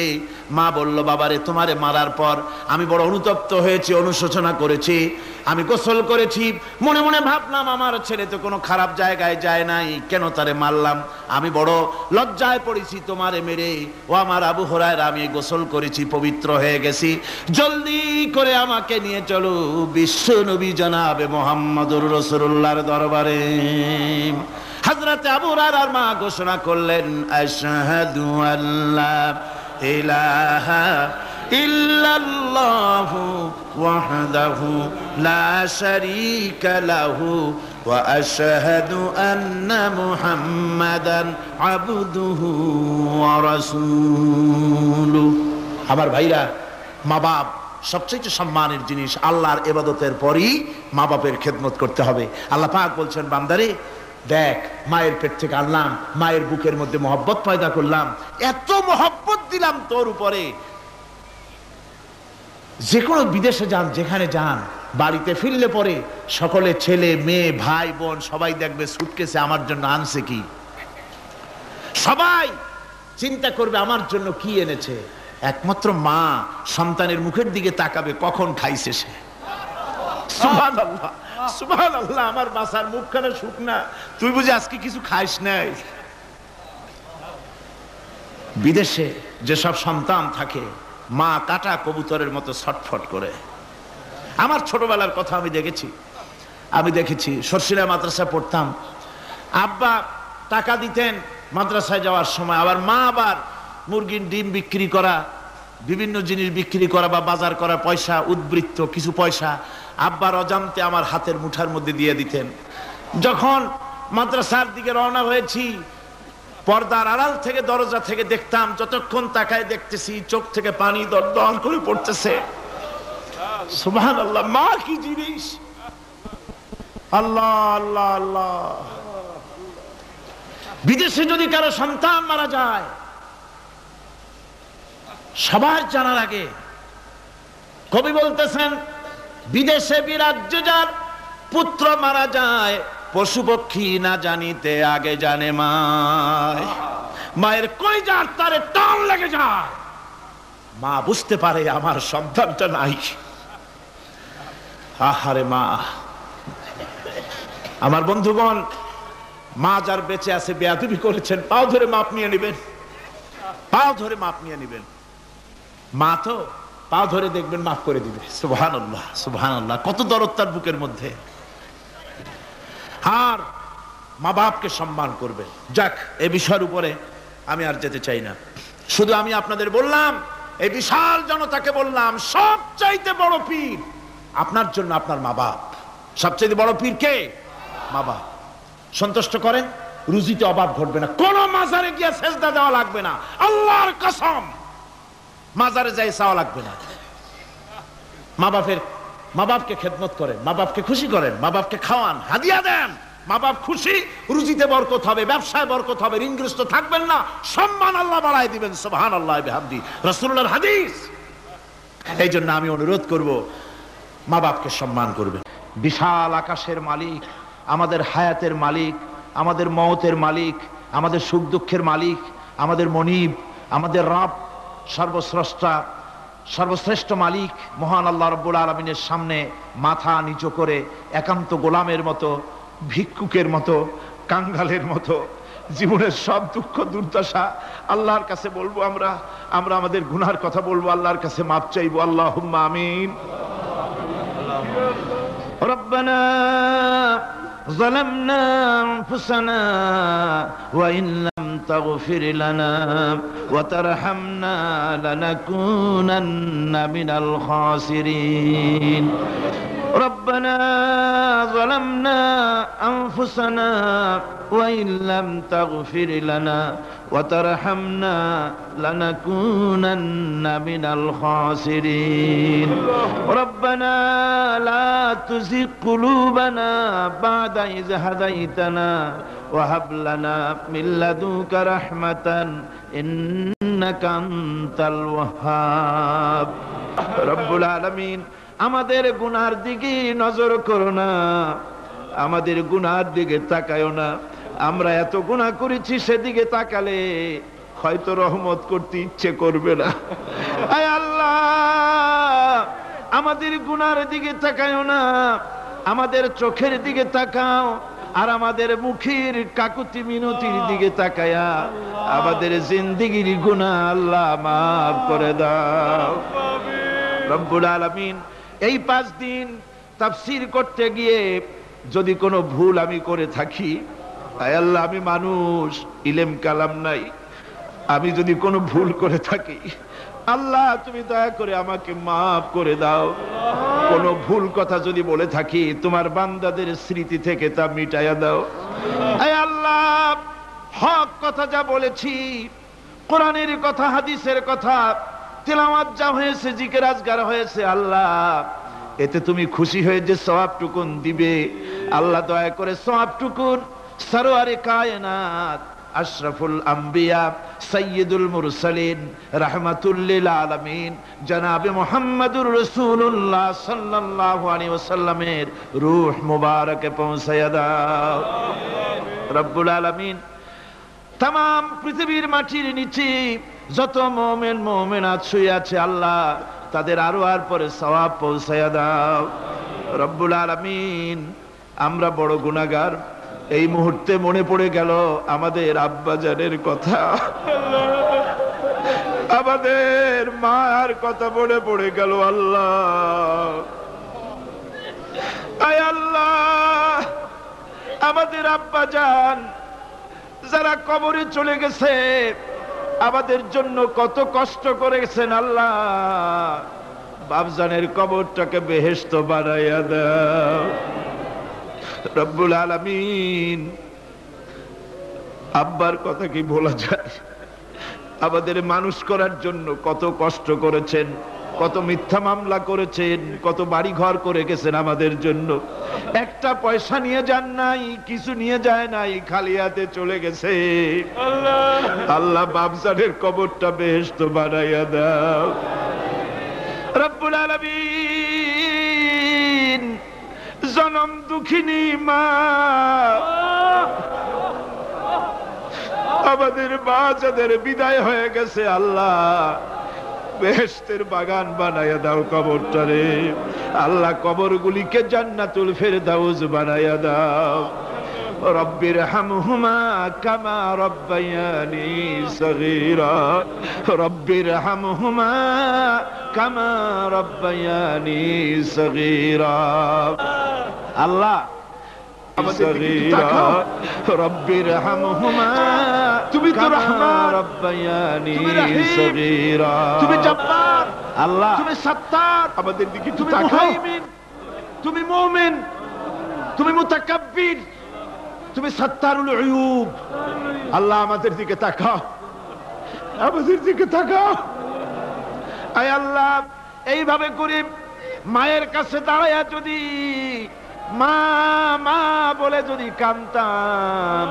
মা বলল, বাবারে তোমারে মারার পর আমি বড় অনুতপ্ত হয়েছি, অনুশোচনা করেছি, আমি গোসল করেছি, মনে মনে ভাবলাম আমার ছেলে তো কোনো খারাপ জায়গায় যায় নাই, কেন তারে মারলাম? আমি বড় লজ্জায় পড়েছি তোমারে মেরে। ও আমার আবু হুরায়রা, আমি গোসল করেছি, পবিত্র হয়ে গেছি, জলদি করে আমাকে নিয়ে চলো বিশ্ব নবী জনাবে মুহাম্মদুর রাসূলুল্লাহর দরবারে। হযরত আবু হুরায়রার মা ঘোষণা করলেন, আশহাদু আল্লা ইলাহা ইল্লাল্লাহু ওয়াহদাহু লা শারীকা লাহু ওয়া আশহাদু আন্না মুহাম্মাদান আবদুহু ওয়া রাসূলুহু। আমার ভাইরা, মা বাপ সবচেয়ে সম্মানের জিনিস। আল্লাহর ইবাদতের পরই মা বাপের খেদমত করতে হবে। আল্লাহ পাক বলছেন, বান্দারে দেখ, মায়ের পেট থেকে আনলাম, মায়ের বুকের মধ্যে মহব্বত পয়দা করলাম, এত মহব্বত দিলাম তোর উপরে, যে কোনো বিদেশে যান, যেখানে যান, বাড়িতে ফিরলে পরে সকলে, ছেলে মেয়ে ভাই বোন সবাই দেখবে সুটকেসে আমার জন্য আনছে কি, সবাই চিন্তা করবে আমার জন্য কি এনেছে। একমাত্র মা সন্তানের মুখের দিকে তাকাবে, কখন খাইছে সে। সুবহানাল্লাহ, সুবহানাল্লাহ, আমার বাসার মুখখানা শুকনা, তুই বুঝি আজকে কিছু খাইস নাই। বিদেশে যেসব সন্তান থাকে, মা কাটা কবুতরের মতো ছটফট করে। আমার ছোটবেলার কথা আমি দেখেছি, সরসিলা মাদ্রাসায় পড়তাম, আব্বা টাকা দিতেন মাদ্রাসায় যাওয়ার সময়, আবার মা আবার মুরগির ডিম বিক্রি করা, বিভিন্ন জিনিস বিক্রি করা বা বাজার করা পয়সা, উদ্বৃত্ত কিছু পয়সা আব্বার অজান্তে আমার হাতের মুঠার মধ্যে দিয়ে দিতেন। যখন মাদ্রাসার দিকে রওনা হয়েছি, পর্দার আড়াল থেকে, দরজা থেকে দেখতাম, যতক্ষণ তাকায় দেখতেছি চোখ থেকে পানি দরদর করে পড়তেছে। সুবহানাল্লাহ, মা কি জিনিস! আল্লাহ আল্লাহ আল্লাহ। বিদেশে যদি কারো সন্তান মারা যায়, সবার জানার আগে কবি বলতেছেন, বিদেশে বিরাজ্য যার পুত্র মারা যায়, পশু পক্ষী না জানিতে আগে জানে মায়। মায়ের কলিজার তারে টান লেগে যায়, মা বুঝতে পারে আমার সন্তানটা নাই। আহারে মা! আমার বন্ধুগণ, মা যার বেঁচে আছে বেয়াদবি করেছেন, পাও ধরে মাপ নিয়ে নেবেন, পাও ধরে মাপ নিয়ে নেবেন। মা তো পাও ধরে দেখবেন, মাফ করে দিবে। সুবহানাল্লাহ, সুবহানাল্লাহ, কত দরদ তার বুকের মধ্যে। আর মা বাপকে সম্মান করবে। যাক, এই বিষয়ের উপরে আমি আর যেতে চাই না, শুধু আমি আপনাদের বললাম, এই বিশাল জনতাকে বললাম, সবচাইতে বড় পীর আপনার জন্য আপনার মা বাপ। সবচাইতে বড় পীর কে? মা বাপ। সন্তুষ্ট করেন, রুজিতে অভাব ঘটবে না, কোন মাজারে গিয়ে সেজদা দেওয়া লাগবে না, আল্লাহর কসম, মাজারে যাই চাওয়া লাগবে না। মা বাপের মা বাপকে খেদমত করেন, মা বাপকে খুশি করেন, মা বাপকে খাওয়ান, হাদিয়া দেন। মা বাপ খুশি, রুজিতে বরকত হবে, ব্যবসায় বরকত হবে, ঋণগ্রস্ত থাকবেন না, সম্মান আল্লাহ বাড়ায় দিবেন। সুবহানাল্লাহ বিহামদি, রাসূলুল্লাহর হাদিস। এই জন্য আমি অনুরোধ করব, মা বাপকে সম্মান করবেন। বিশাল আকাশের মালিক, আমাদের হায়াতের মালিক, আমাদের মওতের মালিক, আমাদের সুখ দুঃখের মালিক, আমাদের মনিব, আমাদের রব, সর্বস্রষ্টা, সর্বশ্রেষ্ঠ মালিক মহান আল্লাহ রাব্বুল আলামিনের সামনে মাথা নিচু করে একান্ত গোলামের মতো, ভিক্ষুকের মতো, কাঙ্গালের মতো জীবনের সব দুঃখ দুর্দশা আল্লাহর কাছে বলবো। আমরা আমাদের গুনার কথা বলবো, আল্লাহর কাছে মাপ চাইবো। আল্লাহুম্মা আমিন। রব্বানা ظلمنا أنفسنا وإن لم تغفر لنا وترحمنا لنكونن من الخاسرين ربنا ظلمنا أنفسنا وإن لم تغفر لنا وترحمنا لنكونن من الخاسرين ربنا لا تزغ قلوبنا بعد إذ هديتنا وهب لنا من لدنك رحمة إنك أنت الوهاب رب العالمين আমাদের গুনার দিকে নজর করো না, আমাদের গুনার দিকে তাকায়ো না। আমরা এত গুনাহ করেছি, সেদিকে তাকালে হয়তো রহমত করতে ইচ্ছে করবে না। আয় আল্লাহ, আমাদের গুনার দিকে তাকায়ো না, আমাদের চোখের দিকে তাকাও, আর আমাদের মুখের কাকুতি মিনতির দিকে তাকায়া আমাদের জিন্দেগির গুনাহ আল্লাহ মাফ করে দাও। রব্বুল আলামিন, এই 5 দিন তাফসীর করতে গিয়ে যদি কোনো ভুল আমি করে থাকি, আয় আল্লাহ, আমি মানুষ, ইলম কালাম নাই, আমি যদি কোনো ভুল করে থাকি, আল্লাহ তুমি দয়া করে আমাকে মাফ করে দাও। কোনো ভুল কথা যদি বলে থাকি, তোমার বান্দাদের স্মৃতি থেকে তা মিটাইয়া দাও। আয় আল্লাহ, হক কথা যা বলেছি, কোরআনের কথা, হাদিসের কথা, তেলাওয়াত যা হয়েছে, জিকির আজকার হয়েছে, আল্লাহ এতে তুমি খুশি হয়ে যে সওয়াবটুকুন দিবে, আল্লাহ দয়া করে সওয়াবটুকুন সরওয়ারে কায়নাত, আশরাফুল আম্বিয়া, সাইয়্যিদুল মুরসালিন, রাহমাতুল লিল আলামিন জনাবে মুহাম্মদুর রাসূলুল্লাহ সাল্লাল্লাহু আলাইহি ওয়াসাল্লামের রূহ মুবারকে পৌঁছায়া দাও। রব্বুল আলামিন, তাম পৃথিবীর মাটির নিচে যত মুমিন মুমিনাত শুয়ে আছে, আল্লাহ তাদের আরো আর পরে সওয়াব পৌঁছায়া দাও। রব্বুল আলামিন, আমরা বড় গুনাহগার। এই মুহূর্তে মনে পড়ে গেল আমাদের আব্বাজানের কথা, আমাদের মার কথা মনে পড়ে গেল। আল্লাহ, আয় আল্লাহ, আমাদের আব্বাজান যারা কবরে চলে গেছে, আমাদের জন্য কত কষ্ট করেছেন, আল্লাহ বাপজানের কবরটাকে বেহেশত বানাইয়া দাও। রব্বুল আলামিন, আব্বার কথা কি বলা যায়? আমাদের মানুষ করার জন্য কত কষ্ট করেছেন, কত মিথ্যা মামলা করেছেন, কত বাড়ি ঘর করে গেছেন আমাদের জন্য। একটা পয়সা নিয়ে যান নাই, কিছু নিয়ে যায় নাই, খালি হাতে চলে গেছে। আল্লাহ বাপজানের কবরটা বেহেশত বানাইয়া দাও। রব্বুল আলামিন, জনম দুঃখিনী মা, আমাদের মা যাদের বিদায় হয়ে গেছে, আল্লাহ বেহেশতের বাগান বানাইয়া দাও কবরটারে। আল্লাহ কবরগুলিকে জান্নাতুল ফেরদাউস বানাইয়া দাও। রব্বির হামহুমা কামা রব্বায়ানি সগীরা, রব্বির হামহুমা কামা রব্বায়ানি সগীরা। আল্লাহ রব্বির হামহুমা, তুমি তো রহমান, রব্বায়ানি সগীরা, তুমি জব্বার, আল্লাহ তুমি সত্তার, আমাদের দিকে তুমি মুহাইমিন, তুমি মুমিন, তুমি মুতাকাব্বির, তুমি সত্তারুল উয়ুব। আল্লাহ আমাদের দিকে তাকাও, আমাদের দিকে তাকাও। আয় আল্লাহ, এইভাবে করে মায়ের কাছে দাঁড়ায়া যদি মা মা বলে যদি কাঁদতাম,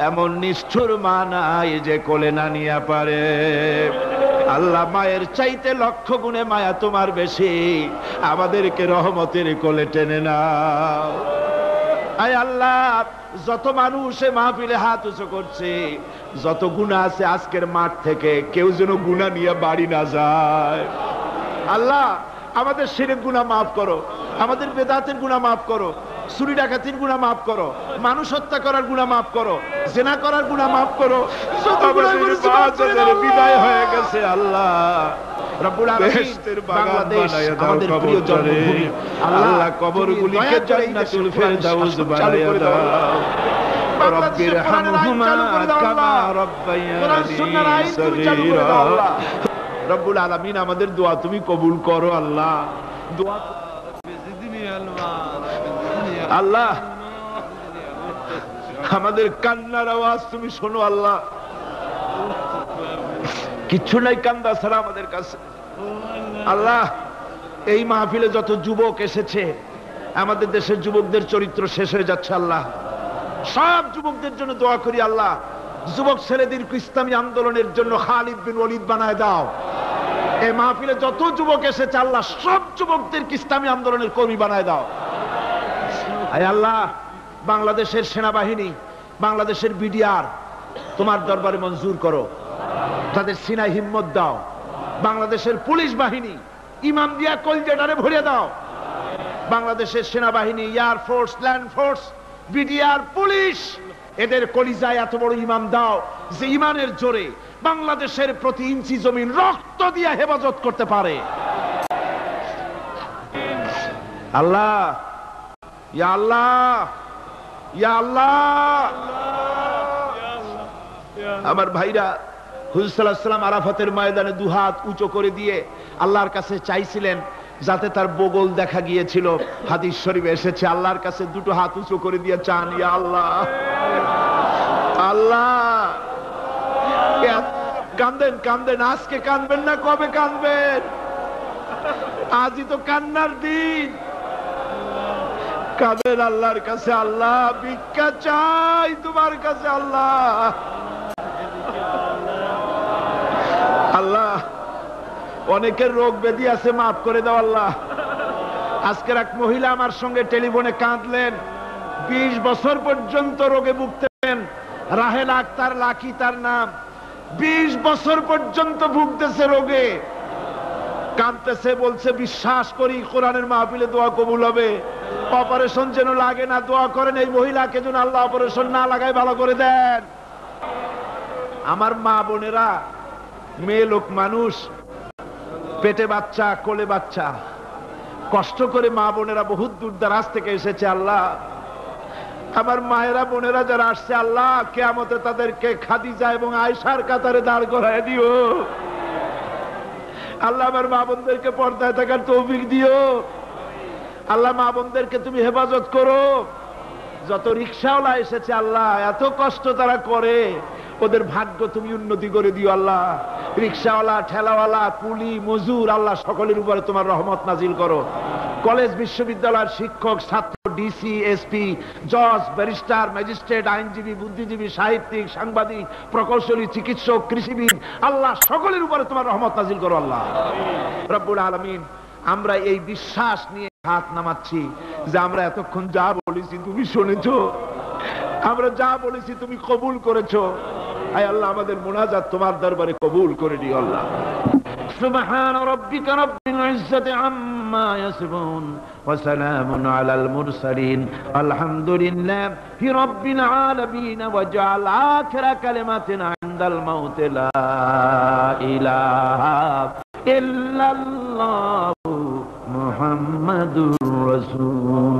এমন নিষ্ঠুর মা নাই যে কোলে না নিয়ে পারে। আল্লাহ, মায়ের চাইতে লক্ষ গুণে মায়া তোমার বেশি, আমাদেরকে রহমতের কোলে টেনে নাও। আয় আল্লাহ, যত মানুষ মাহফিলে হাত উঁচু করছে, যত গুনাহ আছে আজকের মাঠ থেকে কেউ যেন গুনাহ নিয়ে বাড়ি না যায়। আল্লাহ, আমাদের শিরক গুনাহ মাফ করো, আমাদের বেদাতের গুনাহ মাফ করো, চুরি ডাকাতির গুনাহ মাফ করো, মানুষ হত্যা করার গুনাহ মাফ করো, জিনা করার গুনাহ মাফ করো। বিদায় হয়ে গেছে আল্লাহ রব্বুল আলামিন, বাংলাদেশ আমাদের প্রিয় জন্মভূমি। আল্লাহ, কবরগুলিকে জান্নাতুল ফেরদাউস বানায়া দাও। রব্বিরহামহুমা কামা রাব্বায়ানি সগীরা। রব্বুল আলামিন, আমাদের দোয়া তুমি কবুল করো আল্লাহ। দোয়া আল্লাহ, আমাদের কান্নার আওয়াজ তুমি শোনো আল্লাহ। কিচ্ছু নাই কান্দা ছাড়া আমাদের কাছে। আল্লাহ, এই মাহফিলে যত যুবক এসেছে, আমাদের দেশের যুবকদের চরিত্র শেষ হয়ে যাচ্ছে আল্লাহ। সব যুবকদের জন্য দোয়া করি আল্লাহ, যুবক ছেলেদের ইসলামী আন্দোলনের জন্য খালিদ বিন ওয়ালিদ বানায় দাও। এই মাহফিলে যত যুবক এসেছে আল্লাহ, সব যুবকদের ইসলামী আন্দোলনের কর্মী বানায় দাও। আয় আল্লাহ, বাংলাদেশের সেনাবাহিনী, বাংলাদেশের বিডিআর তোমার দরবারে মঞ্জুর করো, তাদের সিনায় হিম্মত দাও। বাংলাদেশের পুলিশ বাহিনী ইমাম দিয়া কলজেটারে ভরে দাও। বাংলাদেশের সেনাবাহিনী, air force, land force, BDR, police, এদের কলিজায় এত বড় ইমাম দাও যে ইমানের জোরে বাংলাদেশের প্রতি ইঞ্চি জমিন রক্ত দিয়ে হেফাজত করতে পারে। আল্লাহ, ইয়া আল্লাহ, ইয়া আল্লাহ। আমার ভাইরা, হুজুর সাল্লাল্লাহু আলাইহি ওয়াসাল্লাম আরাফাতের ময়দানে দুহাত উঁচু করে দিয়ে আল্লাহর কাছে চাইছিলেন যাতে তার বগল দেখা গিয়েছিল। হাদিস শরীফে এসেছে, আল্লাহর কাছে দুটো হাত উঁচু করে দিয়ে চান, ইয়া আল্লাহ। আল্লাহ, কান্দেন কান্দেন, আজকে কানবেন না কবে কানবেন? আজই তো কান্নার দিন। কাঁদেন আল্লাহর কাছে, আল্লাহ ভিক্ষা চাই তোমার কাছে আল্লাহ। আল্লাহ, অনেকের রোগ ব্যাধি আছে, মাফ করে দাও আল্লাহ। আজকের এক মহিলা আমার সঙ্গে টেলিফোনে কাঁদলেন, 20 বছর পর্যন্ত রোগে ভুগতেন। রাহেলা আক্তার, লাকি তার নাম। 20 বছর পর্যন্ত ভুগতেছে রোগে, কাঁদতেছে, বলছে বিশ্বাস করি কোরআনের মাহফিলে দোয়া কবুল হবে, অপারেশন যেন লাগে না, দোয়া করেন এই মহিলাকে যেন আল্লাহ অপারেশন না লাগায় ভালো করে দেন। আমার মা বোনেরা, মেয়ে লোক মানুষ, পেটে বাচ্চা, কোলে বাচ্চা, কষ্ট করে মা বোনেরা বহুত দূর দারাজ থেকে এসেছে আল্লাহ। আমার মায়েরা বোনেরা যারা আসছে আল্লাহ, কিয়ামতে তাদেরকে খাদিজা এবং আয়েশার কাতারে দাঁড় করায় দিও আল্লাহ। আমার মা বোনদেরকে পর্দায় থাকার তৌফিক দিও আল্লাহ। মা বোনদেরকে তুমি হেফাজত করো। যত রিকশাওয়ালা এসেছে আল্লাহ, এত কষ্ট তারা করে, ওদের ভাগ্য তুমি উন্নতি করে দিও আল্লাহ। রিকশাওয়ালা, ঠেলাওয়ালা, কুলি, মজুর, আল্লাহ সকলের উপরে তোমার রহমত নাজিল করো। কলেজ বিশ্ববিদ্যালয়ের শিক্ষক, ছাত্র, ডিসি, এসপি, জজ, ব্যারিস্টার, ম্যাজিস্ট্রেট, আইনজীবী, বুদ্ধিজীবী, সাহিত্যিক, সাংবাদিক, প্রকৌশলী, চিকিৎসক, কৃষিবিদ, আল্লাহ সকলের উপরে তোমার রহমত নাজিল করো আল্লাহ রব্বুল আলামিন। আমরা এই বিশ্বাস নিয়ে হাত নামাচ্ছি যে আমরা এতক্ষণ যা বলেছি তুমি শুনেছো, আমরা যা বলেছি তুমি কবুল করেছো। আয় আল্লাহ, আমাদের মুনাজাত তোমার দরবারে কবুল করে দিও আল্লাহ। সুবহান রাব্বিকা রাব্বিল ইজ্জাতি আম্মা ইয়াসিফুন ওয়া সালামুন আলাল মুরসালিন আলহামদুলিল্লাহি রাব্বিল আলামিন ওয়া জাআল আখিরা কালিমাতিনা ইনদাল মাউত লা ইলাহা ইল্লাল্লাহু মুহাম্মাদুর রাসূল।